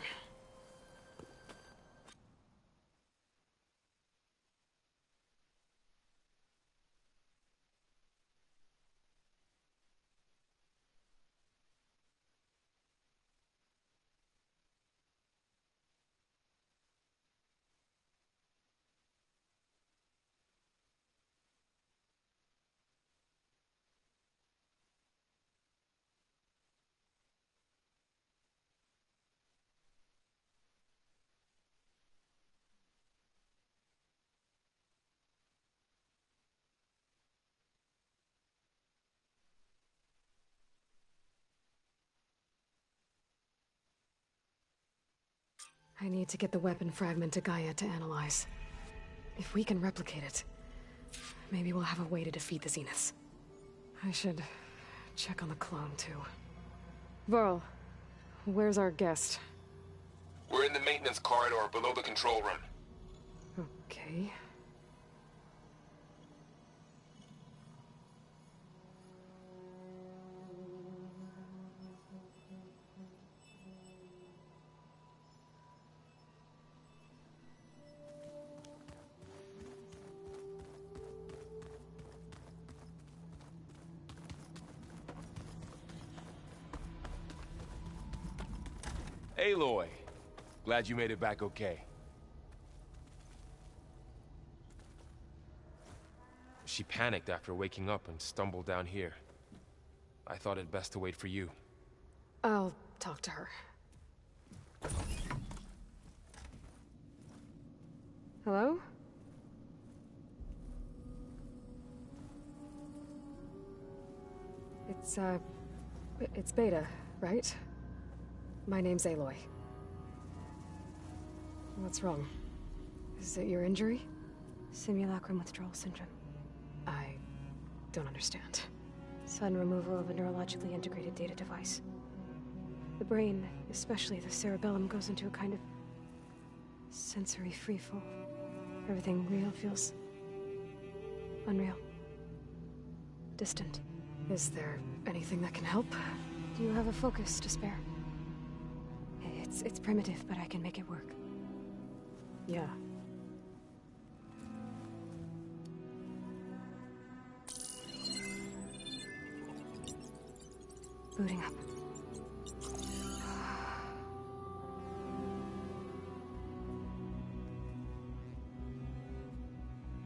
I need to get the weapon fragment to Gaia to analyze. If we can replicate it, maybe we'll have a way to defeat the Zeniths. I should check on the clone, too. Varl, where's our guest? We're in the maintenance corridor below the control room. Okay. Aloy, glad you made it back okay. She panicked after waking up and stumbled down here. I thought it best to wait for you. I'll talk to her. Hello? It's Beta, right? My name's Aloy. What's wrong? Is it your injury? Simulacrum withdrawal syndrome. I don't understand. Sudden removal of a neurologically integrated data device. The brain, especially the cerebellum, goes into a kind of sensory freefall. Everything real feels unreal. Distant. Is there anything that can help? Do you have a focus to spare? It's primitive, but I can make it work. Yeah. Booting up.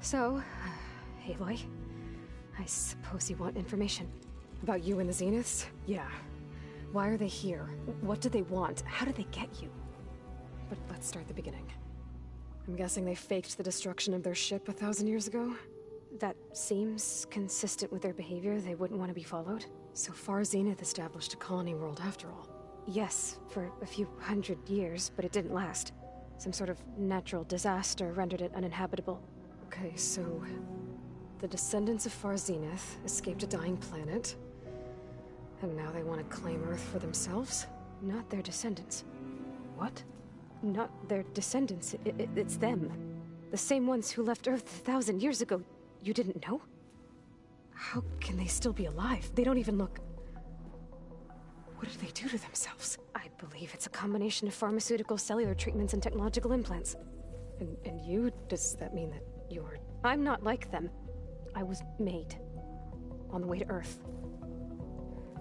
So, Aloy, I suppose you want information. About you and the Zeniths? Yeah. Why are they here? What do they want? How did they get you? But let's start the beginning. I'm guessing they faked the destruction of their ship 1,000 years ago? That seems consistent with their behavior. They wouldn't want to be followed. So far, Zenith established a colony world after all. Yes, for a few hundred years, but it didn't last. Some sort of natural disaster rendered it uninhabitable. Okay, so the descendants of Far Zenith escaped a dying planet, and now they want to claim Earth for themselves? Not their descendants. What? Not their descendants. It's them. The same ones who left Earth 1,000 years ago. You didn't know? How can they still be alive? They don't even look... What did they do to themselves? I believe it's a combination of pharmaceutical, cellular treatments, and technological implants. And you? Does that mean that you're... I'm not like them. I was made. On the way to Earth.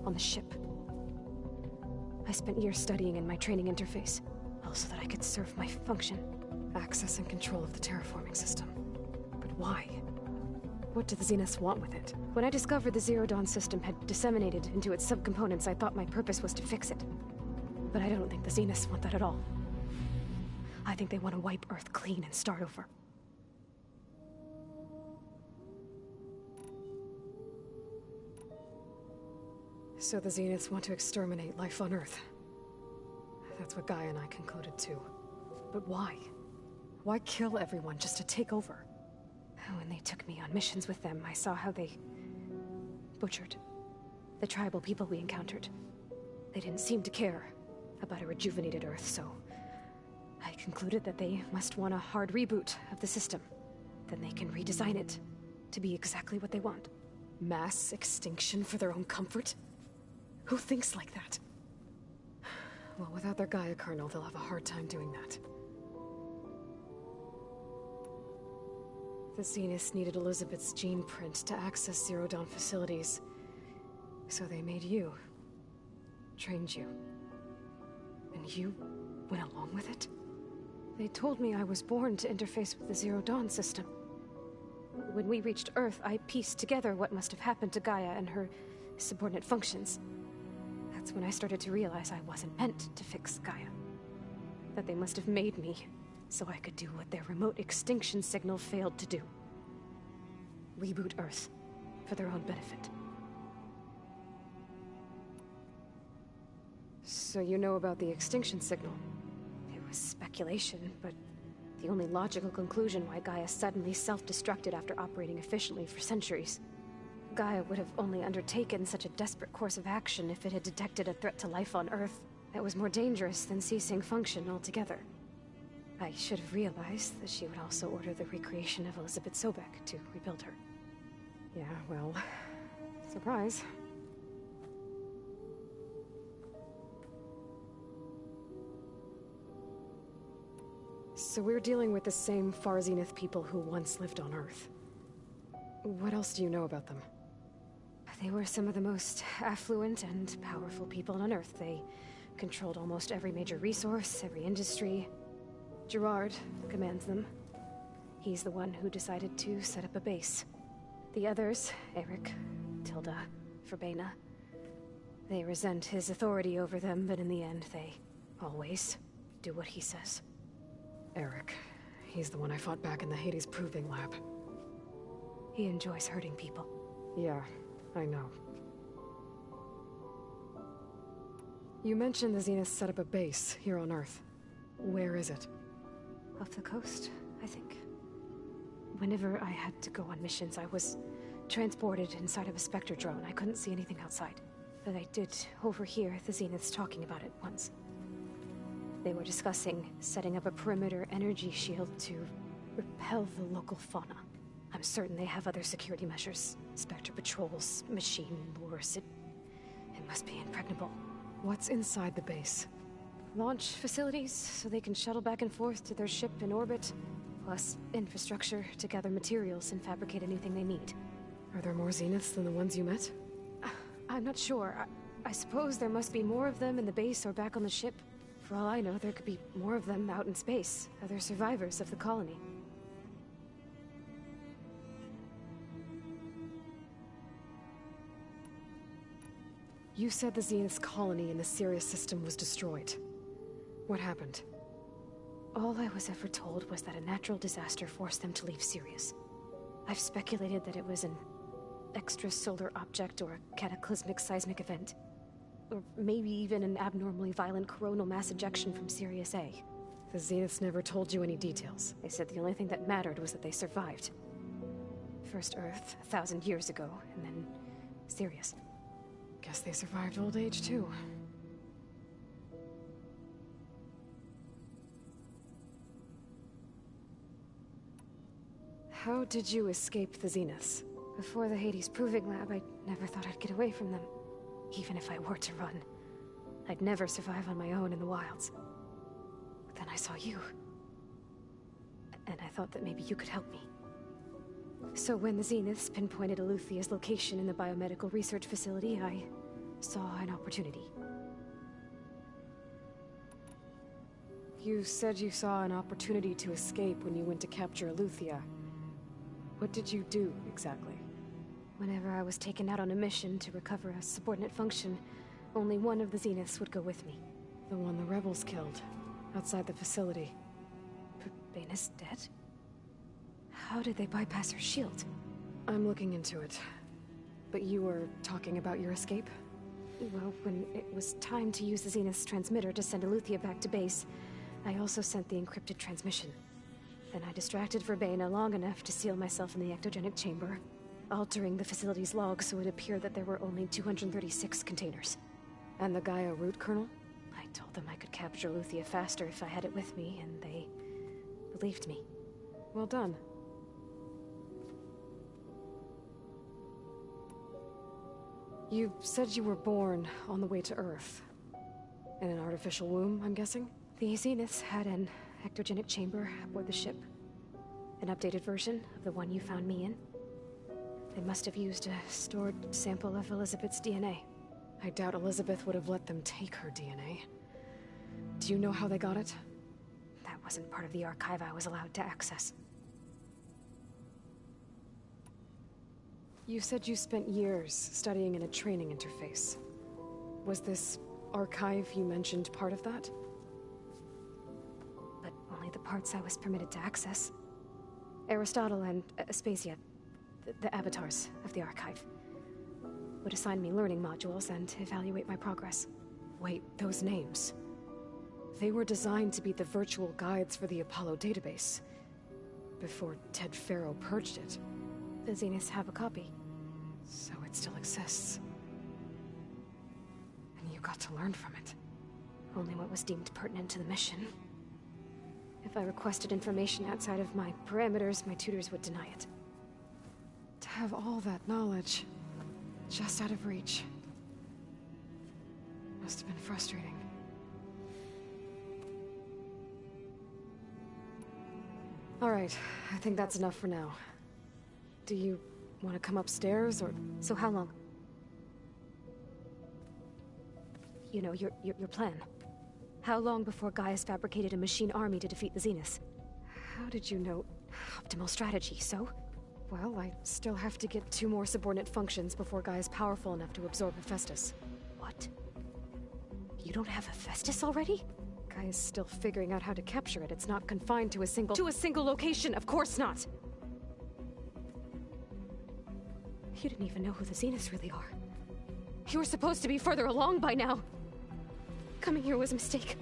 On the ship. I spent years studying in my training interface, all so that I could serve my function. Access and control of the terraforming system. But why? What do the Zeniths want with it? When I discovered the Zero Dawn system had disseminated into its subcomponents, I thought my purpose was to fix it. But I don't think the Zeniths want that at all. I think they want to wipe Earth clean and start over. So the Zeniths want to exterminate life on Earth. That's what Gaia and I concluded too. But why? Why kill everyone just to take over? When they took me on missions with them, I saw how they butchered the tribal people we encountered. They didn't seem to care about a rejuvenated Earth, so I concluded that they must want a hard reboot of the system. Then they can redesign it to be exactly what they want. Mass extinction for their own comfort? Who thinks like that? Well, without their Gaia kernel, they'll have a hard time doing that. The Zeniths needed Elizabeth's gene print to access Zero Dawn facilities. So they made you. Trained you. And you went along with it? They told me I was born to interface with the Zero Dawn system. When we reached Earth, I pieced together what must have happened to Gaia and her subordinate functions. That's when I started to realize I wasn't meant to fix Gaia. That they must have made me so I could do what their remote extinction signal failed to do. Reboot Earth for their own benefit. So you know about the extinction signal? It was speculation, but the only logical conclusion why Gaia suddenly self-destructed after operating efficiently for centuries. Gaia would have only undertaken such a desperate course of action if it had detected a threat to life on Earth that was more dangerous than ceasing function altogether. I should have realized that she would also order the recreation of Elizabeth Sobek to rebuild her. Yeah, well, surprise. So we're dealing with the same Far Zenith people who once lived on Earth. What else do you know about them? They were some of the most affluent and powerful people on Earth. They controlled almost every major resource, every industry. Gerard commands them. He's the one who decided to set up a base. The others, Eric, Tilda, Verbena, they resent his authority over them, but in the end, they always do what he says. Eric, he's the one I fought back in the Hades Proving Lab. He enjoys hurting people. Yeah, I know. You mentioned the Zeniths set up a base here on Earth. Where is it? Off the coast, I think. Whenever I had to go on missions, I was transported inside of a Spectre drone. I couldn't see anything outside. But I did overhear the Zeniths talking about it once. They were discussing setting up a perimeter energy shield to repel the local fauna. I'm certain they have other security measures. Spectre patrols, machine lures. It must be impregnable. What's inside the base? Launch facilities, so they can shuttle back and forth to their ship in orbit. Plus infrastructure to gather materials and fabricate anything they need. Are there more Zeniths than the ones you met? I'm not sure. I suppose there must be more of them in the base or back on the ship. For all I know, there could be more of them out in space, other survivors of the colony. You said the Zenith's colony in the Sirius system was destroyed. What happened? All I was ever told was that a natural disaster forced them to leave Sirius. I've speculated that it was an extrasolar object or a cataclysmic seismic event. Or maybe even an abnormally violent coronal mass ejection from Sirius A. The Zeniths never told you any details. They said the only thing that mattered was that they survived. First Earth, 1,000 years ago, and then Sirius. Guess they survived old age, too. How did you escape the Zeniths? Before the Hades Proving Lab, I never thought I'd get away from them. Even if I were to run, I'd never survive on my own in the wilds. But then I saw you. And I thought that maybe you could help me. So when the Zeniths pinpointed Eluthia's location in the biomedical research facility, I saw an opportunity. You said you saw an opportunity to escape when you went to capture Eluthia. What did you do, exactly? Whenever I was taken out on a mission to recover a subordinate function, only one of the Zeniths would go with me. The one the rebels killed, outside the facility. But Baina's dead? How did they bypass her shield? I'm looking into it. But you were talking about your escape? Well, when it was time to use the Zenith's transmitter to send Eluthia back to base, I also sent the encrypted transmission. Then I distracted Verbena long enough to seal myself in the ectogenic chamber, altering the facility's log so it appeared that there were only 236 containers. And the Gaia root kernel? I told them I could capture Eluthia faster if I had it with me, and they believed me. Well done. You said you were born on the way to Earth. In an artificial womb, I'm guessing? The Zeniths had an ectogenic chamber aboard the ship. An updated version of the one you found me in. They must have used a stored sample of Elizabeth's DNA. I doubt Elizabeth would have let them take her DNA. Do you know how they got it? That wasn't part of the archive I was allowed to access. You said you spent years studying in a training interface. Was this archive you mentioned part of that? But only the parts I was permitted to access. Aristotle and Aspasia, the avatars of the archive, would assign me learning modules and evaluate my progress. Wait, those names. They were designed to be the virtual guides for the Apollo database, before Ted Faro purged it. The Zeniths have a copy, so it still exists. And you got to learn from it. Only what was deemed pertinent to the mission. If I requested information outside of my parameters, my tutors would deny it. To have all that knowledge, just out of reach, must have been frustrating. All right, I think that's enough for now. Do you want to come upstairs, or... So how long? You know, your plan. How long before Gaia's fabricated a machine army to defeat the Zeniths? How did you know? Optimal strategy, so? Well, I still have to get 2 more subordinate functions before Gaia's powerful enough to absorb Hephaestus. What? You don't have Hephaestus already? Gaia's still figuring out how to capture it. It's not confined to a single... To a single location, of course not! You didn't even know who the Zeniths really are. You were supposed to be further along by now. Coming here was a mistake.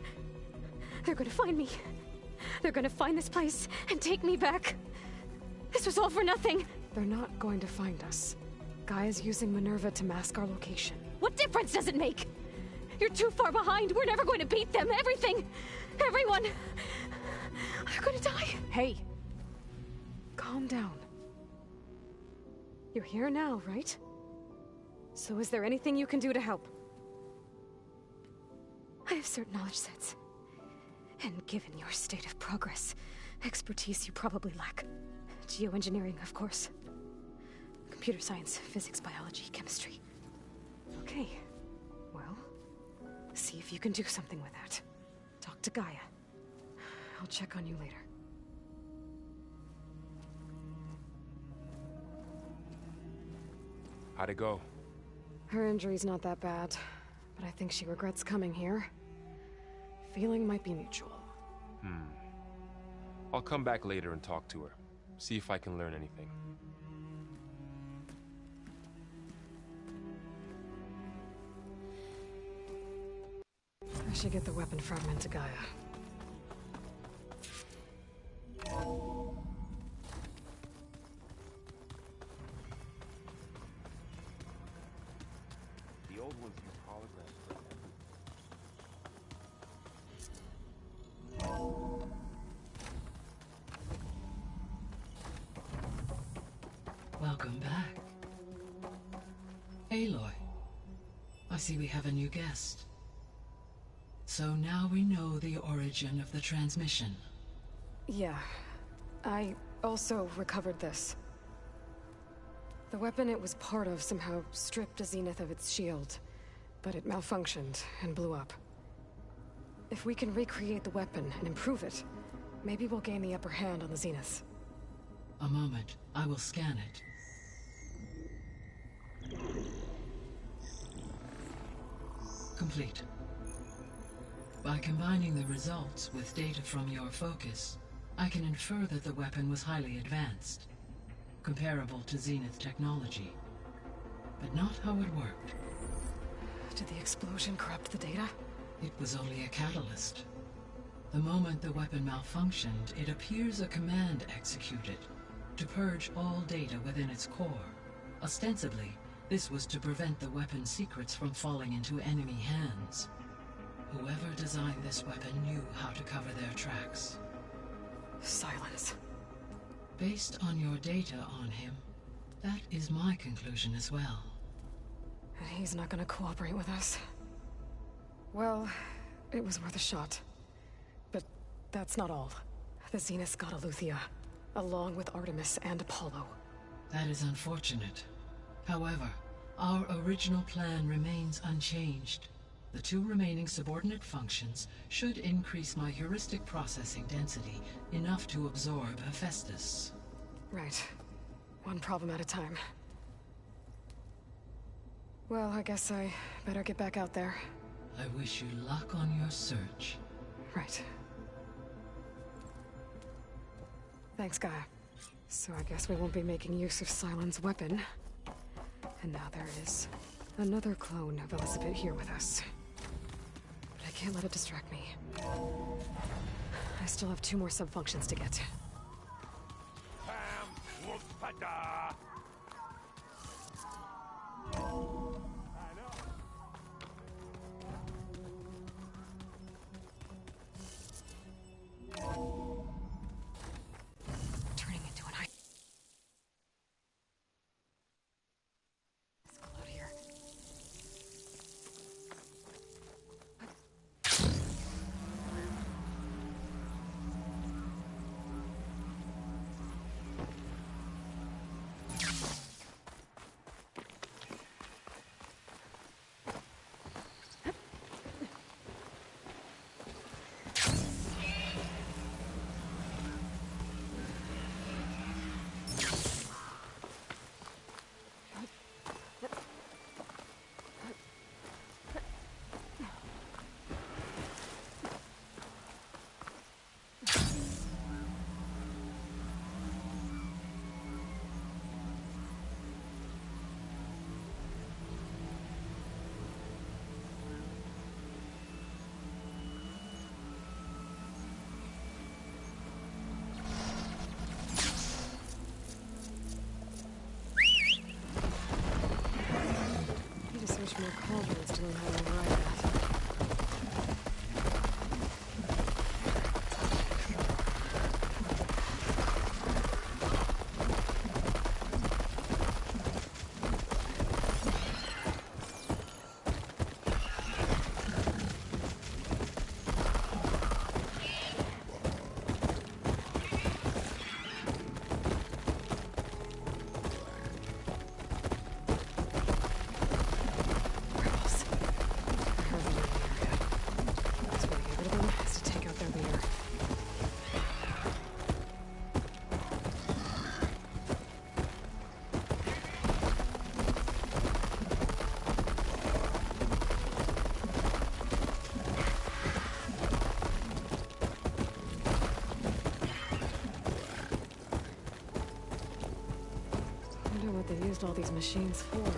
They're gonna find me. They're gonna find this place and take me back. This was all for nothing. They're not going to find us. Gaia's using Minerva to mask our location. What difference does it make? You're too far behind. We're never going to beat them. Everything. Everyone. They're gonna die. Hey. Calm down. You're here now, right? So is there anything you can do to help? I have certain knowledge sets. And given your state of progress, expertise you probably lack. Geoengineering, of course. Computer science, physics, biology, chemistry. Okay. See if you can do something with that. Talk to Gaia. I'll check on you later. How'd it go? Her injury's not that bad, but I think she regrets coming here. Feeling might be mutual. I'll come back later and talk to her. See if I can learn anything. I should get the weapon fragment to Gaia. The old ones use holograms for Welcome back. Aloy, I see we have a new guest. So now we know the origin of the transmission. Yeah. I also recovered this. The weapon it was part of somehow stripped Zenith of its shield, but it malfunctioned and blew up. If we can recreate the weapon and improve it, maybe we'll gain the upper hand on the Zenith. A moment, I will scan it. Complete. By combining the results with data from your focus, I can infer that the weapon was highly advanced, comparable to Zenith technology, but not how it worked. Did the explosion corrupt the data? It was only a catalyst. The moment the weapon malfunctioned, it appears a command executed to purge all data within its core. Ostensibly, this was to prevent the weapon's secrets from falling into enemy hands. Whoever designed this weapon knew how to cover their tracks. Silence. Based on your data on him, that is my conclusion as well. He's not gonna cooperate with us. Well, it was worth a shot. But that's not all. The Zenith got Aletheia, along with Artemis and Apollo. That is unfortunate. However, our original plan remains unchanged. The two remaining subordinate functions should increase my heuristic processing density enough to absorb Hephaestus. Right. One problem at a time. Well, I guess I better get back out there. I wish you luck on your search. Right. Thanks, Gaia. So I guess we won't be making use of Sylens' weapon. And now there is another clone of Elizabeth here with us. But I can't let it distract me. I still have 2 more subfunctions to get. Turning into an eye. Let's go out here. Need to search more cauldrons to learn how to ride that. used all these machines for.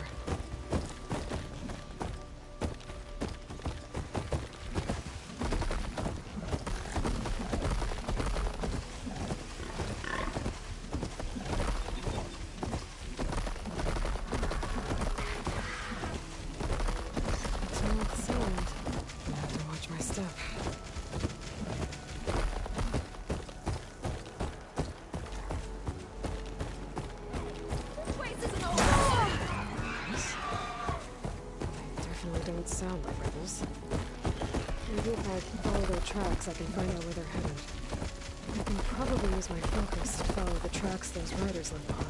Don't sound like rebels. Maybe if I follow their tracks, I can find out where they're headed. I can probably use my focus to follow the tracks those riders left behind.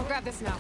Grab this now.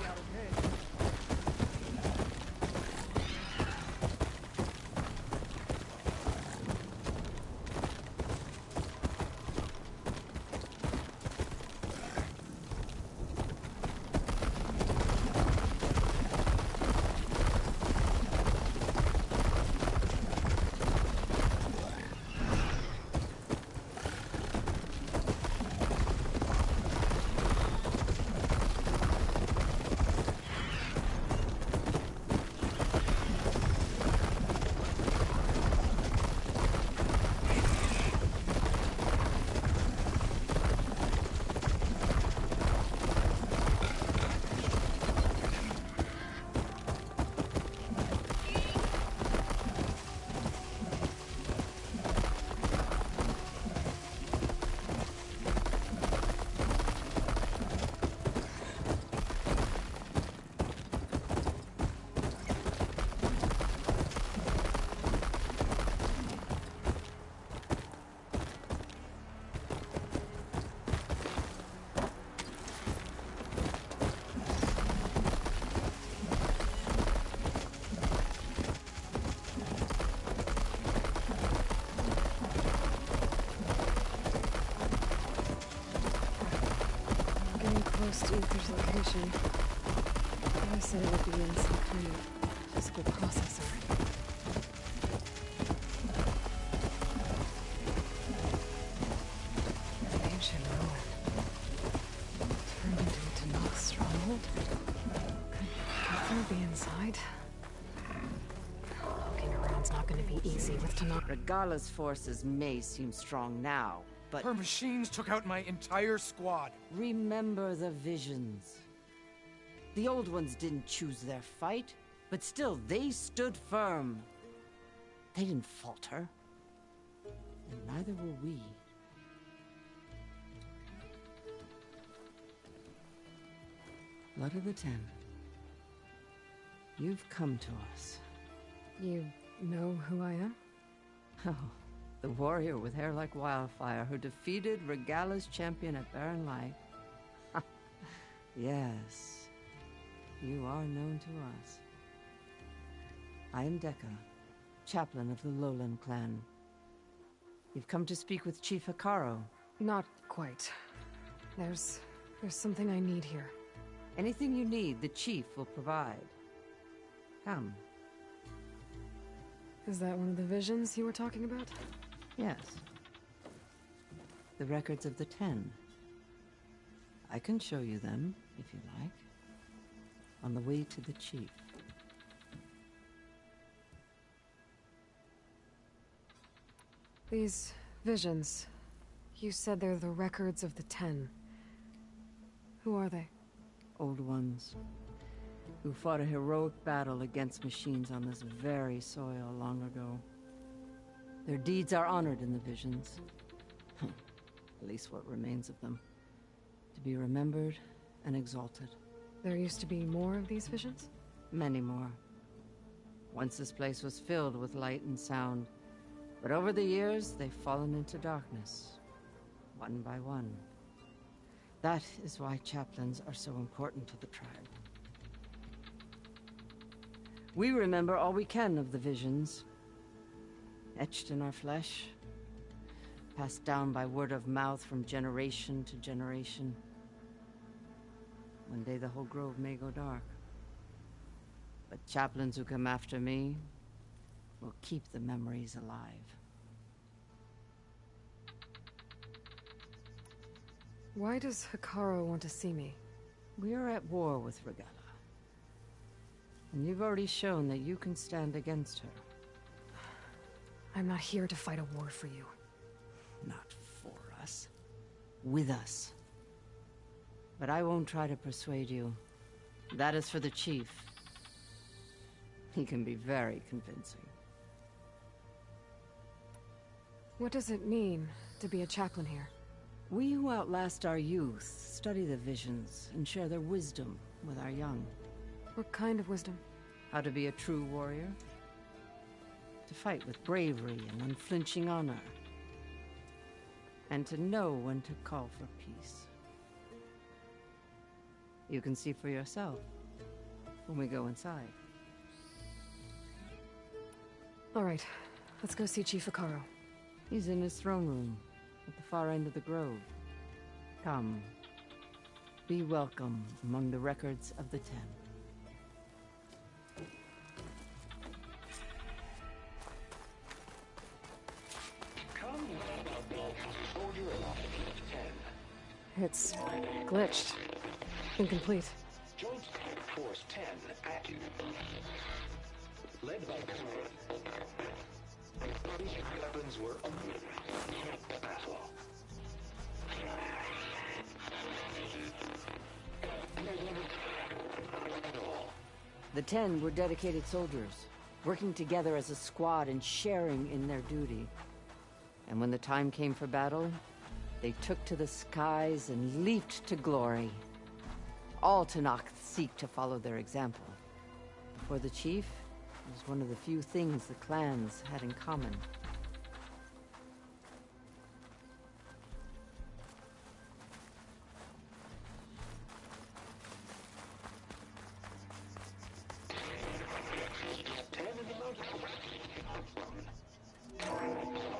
Close to Ether's location. I said it would be in some kind of physical processor. Ancient ruin. Turned into a Tenakth stronghold. Could Ether be inside? Looking around's not going to be easy with Tenakth. Regala's forces may seem strong now, but her machines took out my entire squad. Remember the visions. The old ones didn't choose their fight, but still they stood firm. They didn't falter. And neither will we. Blood of the Ten. You've come to us. You know who I am? Oh. The warrior with hair like wildfire who defeated Regala's champion at Barren Light. Yes, you are known to us. I am Dekka, chaplain of the Lowland clan. You've come to speak with Chief Hekarro. Not quite. There's something I need here. Anything you need, the chief will provide. Come. Is that one of the visions you were talking about? Yes. The records of the Ten. I can show you them, if you like. On the way to the chief. These visions, you said they're the records of the Ten. Who are they? Old ones, who fought a heroic battle against machines on this very soil long ago. Their deeds are honored in the visions, At least what remains of them. To be remembered and exalted. There used to be more of these visions? Many more. Once this place was filled with light and sound. But over the years, they've fallen into darkness. One by one. That is why chaplains are so important to the tribe. We remember all we can of the visions. Etched in our flesh. Passed down by word of mouth from generation to generation. One day the whole grove may go dark. But chaplains who come after me will keep the memories alive. Why does Hekarro want to see me? We are at war with Regalla. And you've already shown that you can stand against her. I'm not here to fight a war for you. Not for us. With us. But I won't try to persuade you. That is for the chief. He can be very convincing. What does it mean to be a chaplain here? We who outlast our youth study the visions and share their wisdom with our young. What kind of wisdom? How to be a true warrior. To fight with bravery and unflinching honor. And to know when to call for peace. You can see for yourself when we go inside. All right, let's go see Chief Hekarro. He's in his throne room at the far end of the grove. Come. Be welcome among the records of the Ten. It's glitched. Incomplete. Joint Force 10 active. Led by weapons were battle. The Ten were dedicated soldiers, working together as a squad and sharing in their duty. And when the time came for battle, they took to the skies and leaped to glory. All Tenakth seek to follow their example. For the chief, it was one of the few things the clans had in common.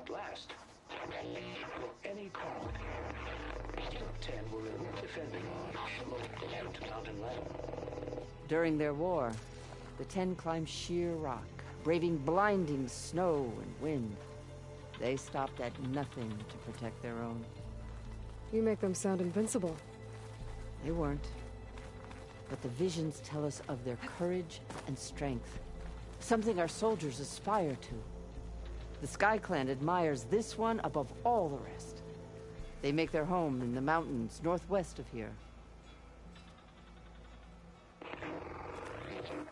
Blast. Any call. 10 were defending mountain level. During their war, the Ten climbed sheer rock, braving blinding snow and wind. They stopped at nothing to protect their own. You make them sound invincible. They weren't. But the visions tell us of their courage and strength. Something our soldiers aspire to. The Sky Clan admires this one above all the rest. They make their home in the mountains northwest of here.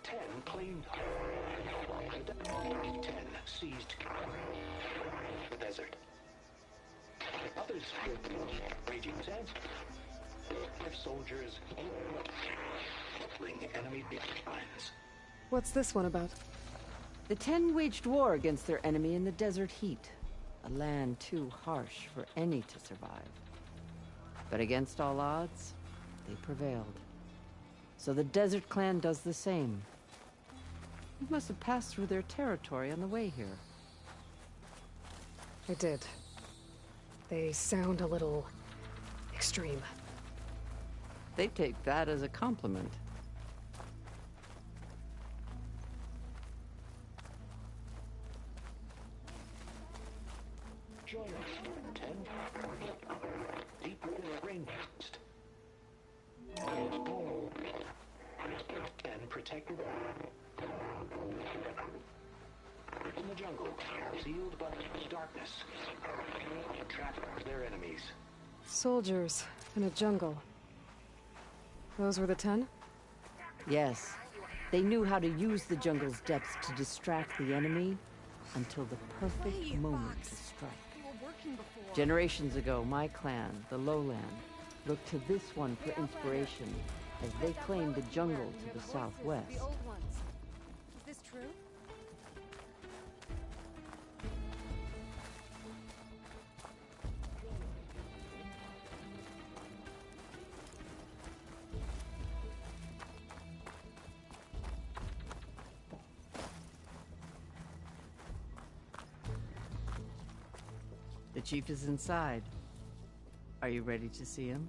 10 claimed. 10 seized the desert. Others raging sands. Their soldiers enemy lines. What's this one about? The Ten waged war against their enemy in the desert heat. A land too harsh for any to survive. But against all odds, they prevailed. So the Desert Clan does the same. You must have passed through their territory on the way here. I did. They sound a little extreme. They take that as a compliment. Join us, 10. Deep rainforest. 10 protected. In the jungle, sealed by darkness. Trapped their enemies. Soldiers in a jungle. Those were the 10? Yes. They knew how to use the jungle's depths to distract the enemy until the perfect moment to strike. looking before. Generations ago, my clan, the Lowland, looked to this one for inspiration as they claimed the jungle to the southwest. The old ones. Is this true? The chief is inside. Are you ready to see him?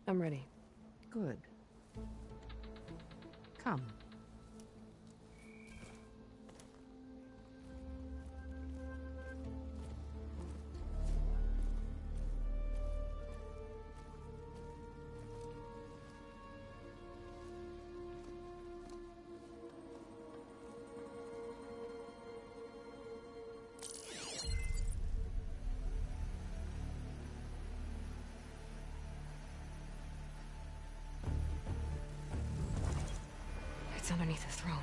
I'm ready. Good. Come. It's underneath the throne.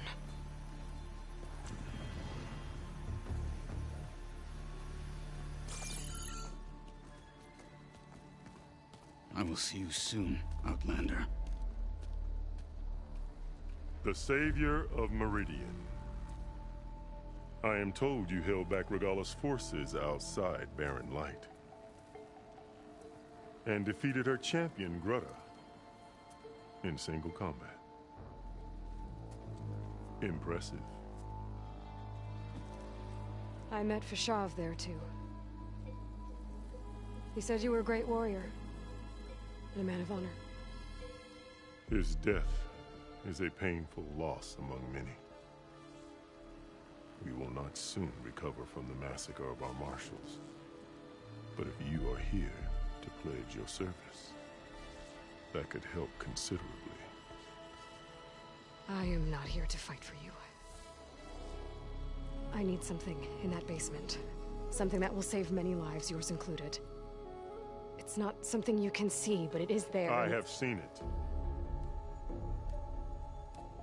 I will see you soon, Outlander. The Savior of Meridian. I am told you held back Regalla's forces outside Barren Light. And defeated her champion, Grutta, in single combat. Impressive. I met Fashav there, too. He said you were a great warrior. And a man of honor. His death is a painful loss among many. We will not soon recover from the massacre of our marshals. But if you are here to pledge your service, that could help considerably. I am not here to fight for you. I need something in that basement. Something that will save many lives, yours included. It's not something you can see, but it is there. I have seen it.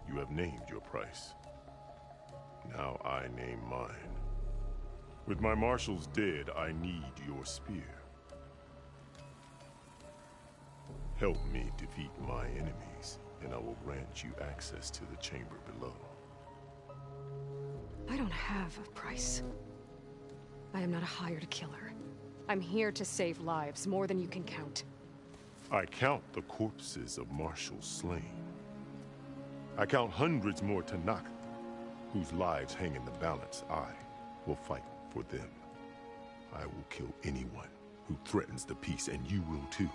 You have named your price. Now I name mine. With my marshals dead, I need your spear. Help me defeat my enemies, and I will grant you access to the chamber below. I don't have a price. I am not a hired killer. I'm here to save lives, more than you can count. I count the corpses of marshals slain. I count hundreds more Tanakh, whose lives hang in the balance. I will fight for them. I will kill anyone who threatens the peace, and you will too,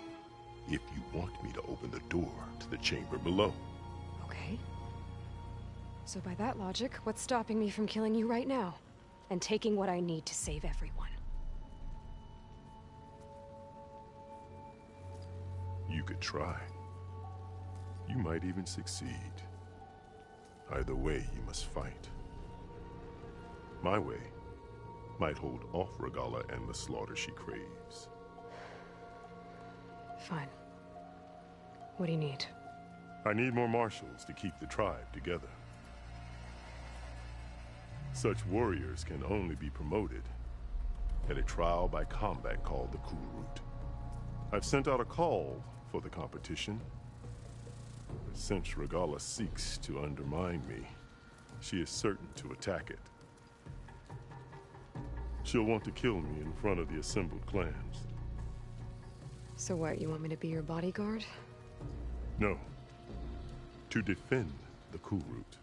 if you want me to open the door to the chamber below. Okay. So by that logic, what's stopping me from killing you right now? And taking what I need to save everyone? You could try. You might even succeed. Either way, you must fight. My way might hold off Regalla and the slaughter she craves. Fine. What do you need? I need more marshals to keep the tribe together. Such warriors can only be promoted at a trial by combat called the Kulrut. I've sent out a call for the competition. But since Regalla seeks to undermine me, she is certain to attack it. She'll want to kill me in front of the assembled clans. So what, you want me to be your bodyguard? No. To defend the Kulrut.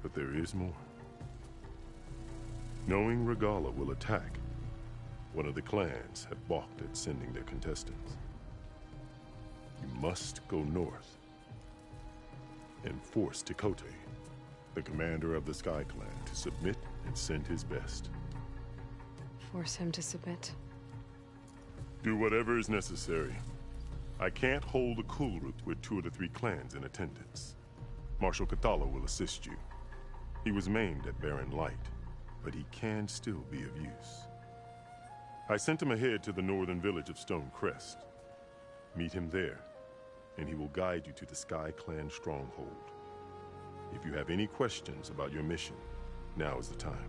But there is more. Knowing Regalla will attack, one of the clans have balked at sending their contestants. You must go north and force Tekote, the commander of the Sky Clan, to submit and send his best. Force him to submit? Do whatever is necessary. I can't hold a Kulrut with 2 of the 3 clans in attendance. Marshal Kathala will assist you. He was maimed at Barren Light, but he can still be of use. I sent him ahead to the northern village of Stone Crest. Meet him there, and he will guide you to the Sky Clan stronghold. If you have any questions about your mission, now is the time.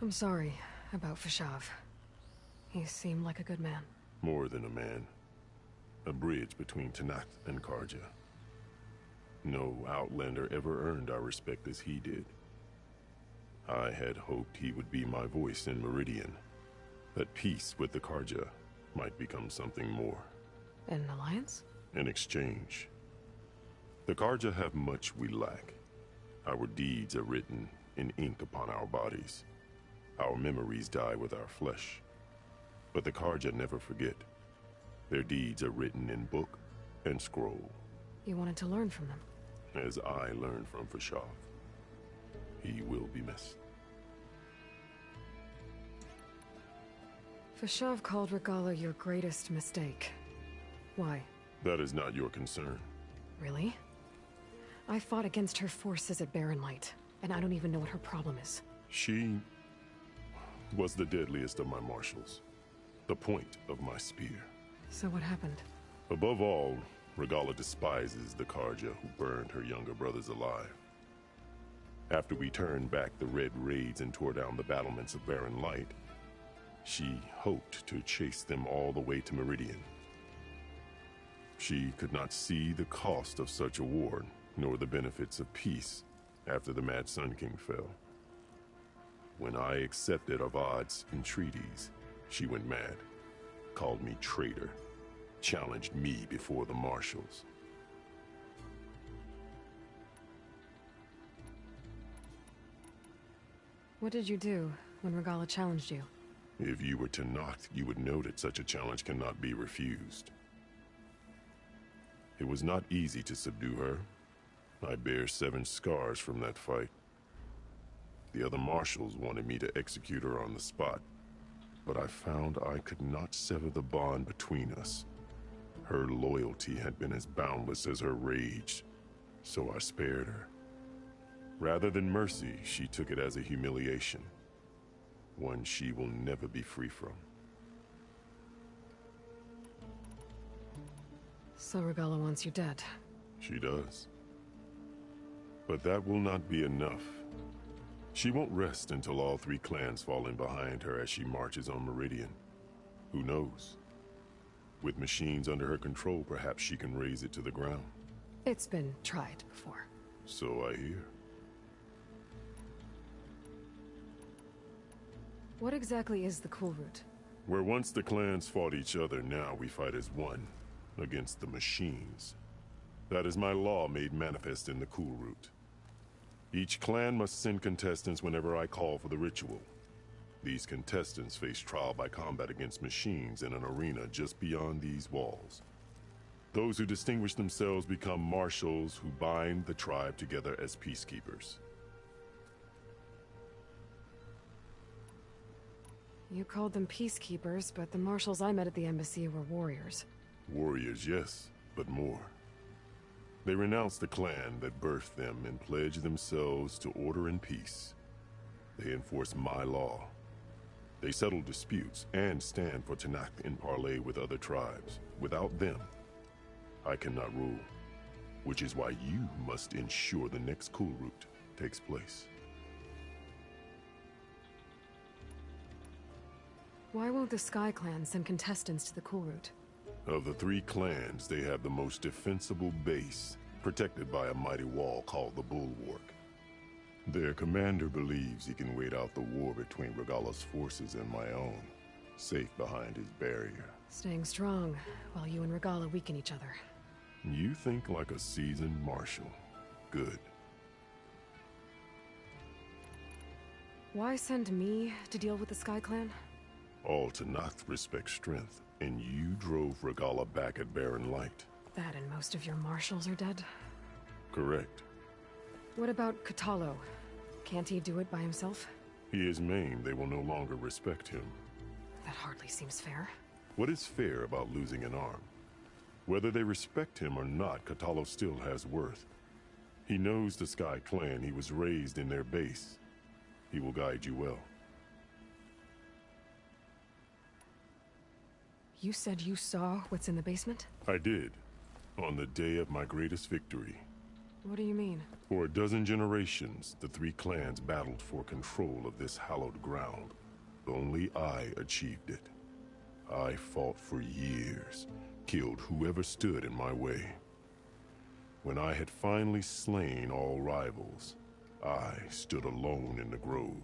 I'm sorry about Fashav. He seemed like a good man. More than a man. A bridge between Tenakth and Carja. No Outlander ever earned our respect as he did. I had hoped he would be my voice in Meridian. That peace with the Carja might become something more. An alliance? In exchange. The Carja have much we lack. Our deeds are written in ink upon our bodies. Our memories die with our flesh. But the Carja never forget. Their deeds are written in book and scroll. You wanted to learn from them? As I learned from Fashav. He will be missed. Fashav called Regalla your greatest mistake. Why? That is not your concern. Really? I fought against her forces at Barren Light, and I don't even know what her problem is. She was the deadliest of my marshals. The point of my spear. So what happened? Above all, Regalla despises the Carja who burned her younger brothers alive. After we turned back the Red Raids and tore down the battlements of Barren Light, she hoped to chase them all the way to Meridian. She could not see the cost of such a war, nor the benefits of peace after the Mad Sun King fell. When I accepted Avad's entreaties, she went mad, called me traitor, challenged me before the marshals. What did you do when Regalla challenged you? If you were Tenakth, you would know that such a challenge cannot be refused. It was not easy to subdue her. I bear 7 scars from that fight. The other marshals wanted me to execute her on the spot, but I found I could not sever the bond between us. Her loyalty had been as boundless as her rage, so I spared her. Rather than mercy, she took it as a humiliation, one she will never be free from. So Regalla wants you dead. She does. But that will not be enough. She won't rest until all 3 clans fall in behind her as she marches on Meridian. Who knows? With machines under her control, perhaps she can raise it to the ground. It's been tried before. So I hear. What exactly is the Cool Route? Where once the clans fought each other, now we fight as one, against the machines. That is my law made manifest in the Cool Route. Each clan must send contestants whenever I call for the ritual. These contestants face trial by combat against machines in an arena just beyond these walls. Those who distinguish themselves become marshals who bind the tribe together as peacekeepers. You called them peacekeepers, but the marshals I met at the embassy were warriors. Warriors, yes, but more. They renounce the clan that birthed them and pledge themselves to order and peace. They enforce my law. They settle disputes and stand for Tenakth in parley with other tribes. Without them, I cannot rule. Which is why you must ensure the next Cool Route takes place. Why won't the Sky Clan send contestants to the Cool Route? Of the 3 clans, they have the most defensible base, protected by a mighty wall called the Bulwark. Their commander believes he can wait out the war between Regalla's forces and my own, safe behind his barrier. Staying strong, while you and Regalla weaken each other. You think like a seasoned marshal. Good. Why send me to deal with the Sky Clan? All Tenakth respect strength, and you drove Regalla back at Barren Light. That and most of your marshals are dead? Correct. What about Kotallo? Can't he do it by himself? He is maimed. They will no longer respect him. That hardly seems fair. What is fair about losing an arm? Whether they respect him or not, Kotallo still has worth. He knows the Sky Clan. He was raised in their base. He will guide you well. You said you saw what's in the basement? I did. On the day of my greatest victory. What do you mean? For a dozen generations, the three clans battled for control of this hallowed ground. Only I achieved it. I fought for years, killed whoever stood in my way. When I had finally slain all rivals, I stood alone in the grove.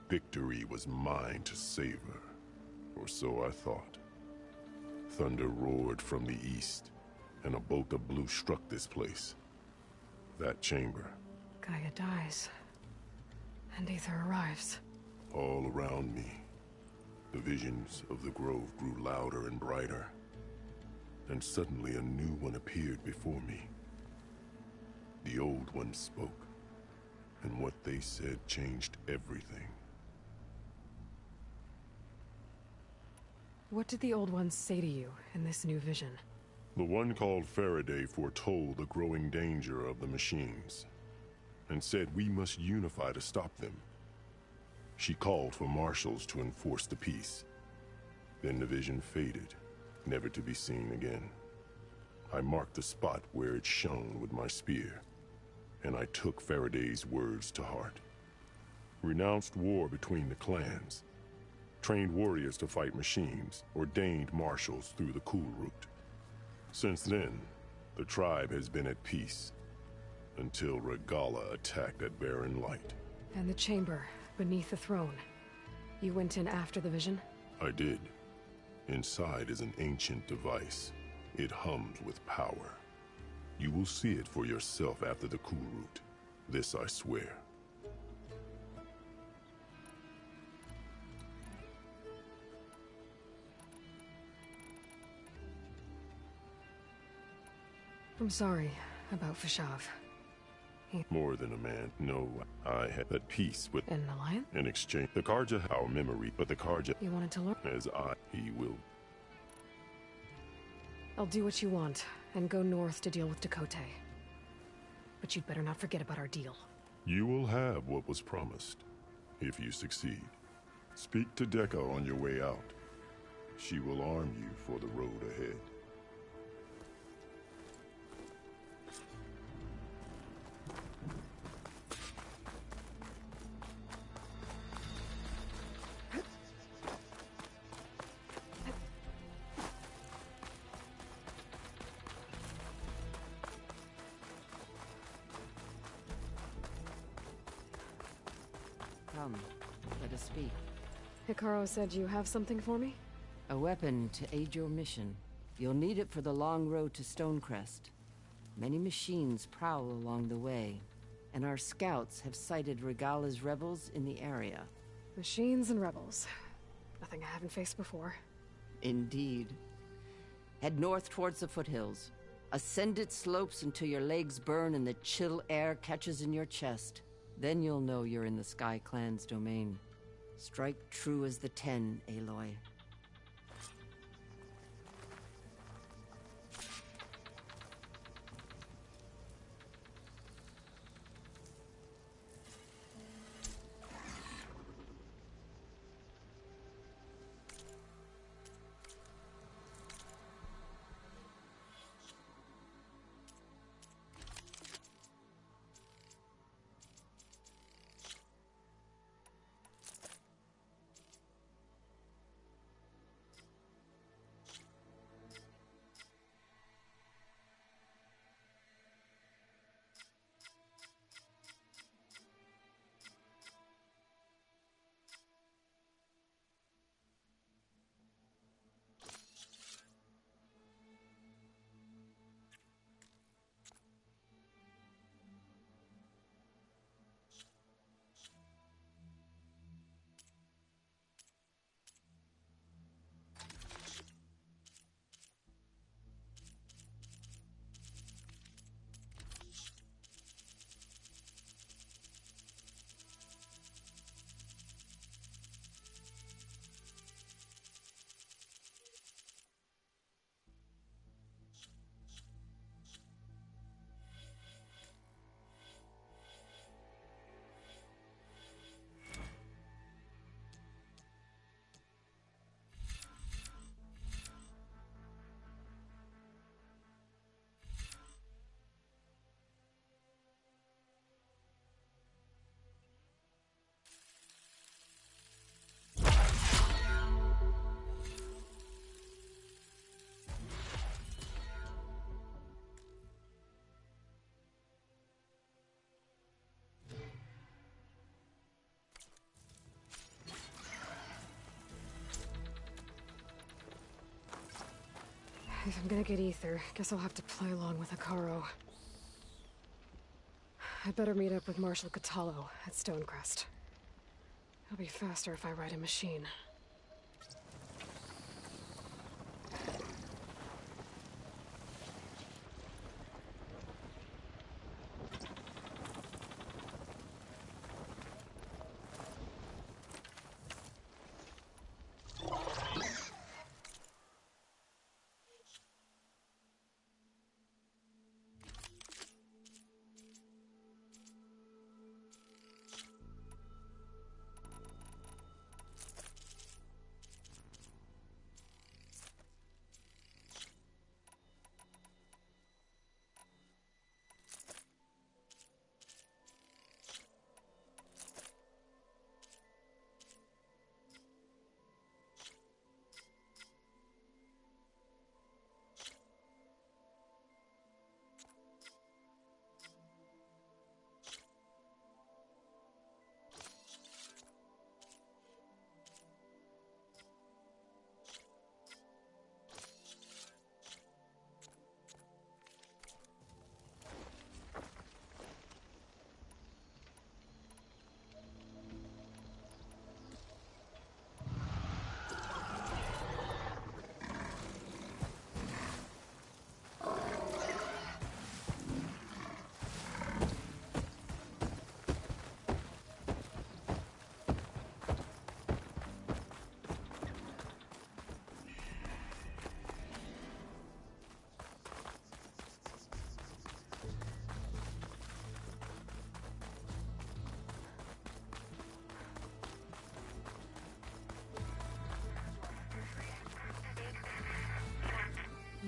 Victory was mine to savor, or so I thought. Thunder roared from the east, and a bolt of blue struck this place. That chamber. Gaia dies, and Aether arrives. All around me, the visions of the grove grew louder and brighter, and suddenly a new one appeared before me. The old one spoke, and what they said changed everything. What did the Old Ones say to you in this new vision? The one called Faraday foretold the growing danger of the machines, and said we must unify to stop them. She called for marshals to enforce the peace. Then the vision faded, never to be seen again. I marked the spot where it shone with my spear, and I took Faraday's words to heart. Renounced war between the clans, trained warriors to fight machines, ordained marshals through the Cool Route. Since then, the tribe has been at peace, until Regalla attacked at Barren Light. And the chamber, beneath the throne. You went in after the vision? I did. Inside is an ancient device. It hums with power. You will see it for yourself after the Cool Route. This I swear. I'm sorry about Fashav. More than a man. No, I had at peace with An alliance? in exchange. The Carja, our memory, but the Carja, You wanted to learn? as he will. I'll do what you want, and go north to deal with Dakotay. But you'd better not forget about our deal. You will have what was promised, if you succeed. Speak to Dekka on your way out. She will arm you for the road ahead. Come, let us speak. Hikaru said you have something for me? A weapon to aid your mission. You'll need it for the long road to Stonecrest. Many machines prowl along the way, and our scouts have sighted Regalla's rebels in the area. Machines and rebels. Nothing I haven't faced before. Indeed. Head north towards the foothills. Ascend its slopes until your legs burn and the chill air catches in your chest. Then you'll know you're in the Sky Clan's domain. Strike true as the 10, Aloy. If I'm gonna get ether, guess I'll have to play along with Hekarro. I'd better meet up with Marshal Catallo at Stonecrest. It'll be faster if I ride a machine.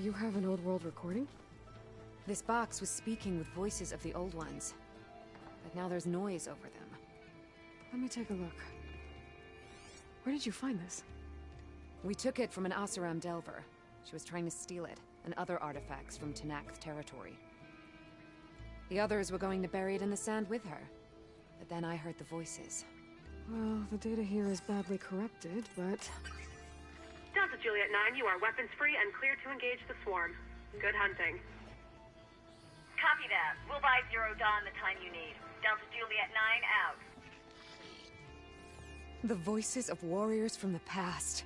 You have an old world recording? This box was speaking with voices of the old ones. But now there's noise over them. Let me take a look. Where did you find this? We took it from an Oseram Delver. She was trying to steal it, and other artifacts from Tenakth territory. The others were going to bury it in the sand with her. But then I heard the voices. Well, the data here is badly corrupted, but... Delta Juliet 9, you are weapons free and clear to engage the swarm. Good hunting. Copy that. We'll buy Zero Dawn the time you need. Delta Juliet 9 out. The voices of warriors from the past.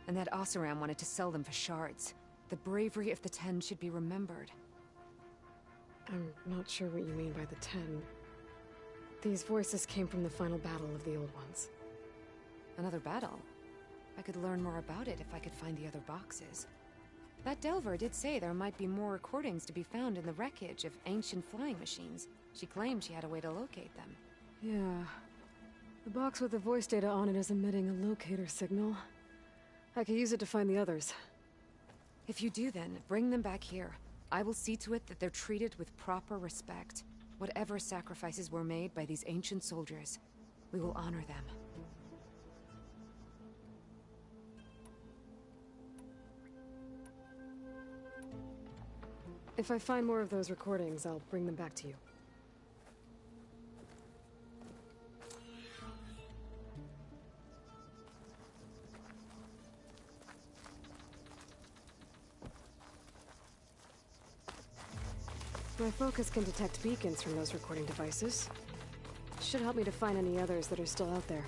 And that Oseram wanted to sell them for shards. The bravery of the Ten should be remembered. I'm not sure what you mean by the Ten. These voices came from the final battle of the Old Ones. Another battle? I could learn more about it if I could find the other boxes. That Delver did say there might be more recordings to be found in the wreckage of ancient flying machines. She claimed she had a way to locate them. Yeah. The box with the voice data on it is emitting a locator signal. I could use it to find the others. If you do then, bring them back here. I will see to it that they're treated with proper respect. Whatever sacrifices were made by these ancient soldiers, we will honor them. If I find more of those recordings, I'll bring them back to you. My focus can detect beacons from those recording devices. Should help me to find any others that are still out there.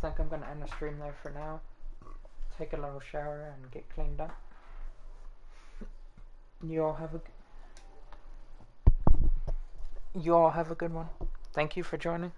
think I'm gonna end the stream there for now. Take a little shower and get cleaned up. You all have a good one. Thank you for joining.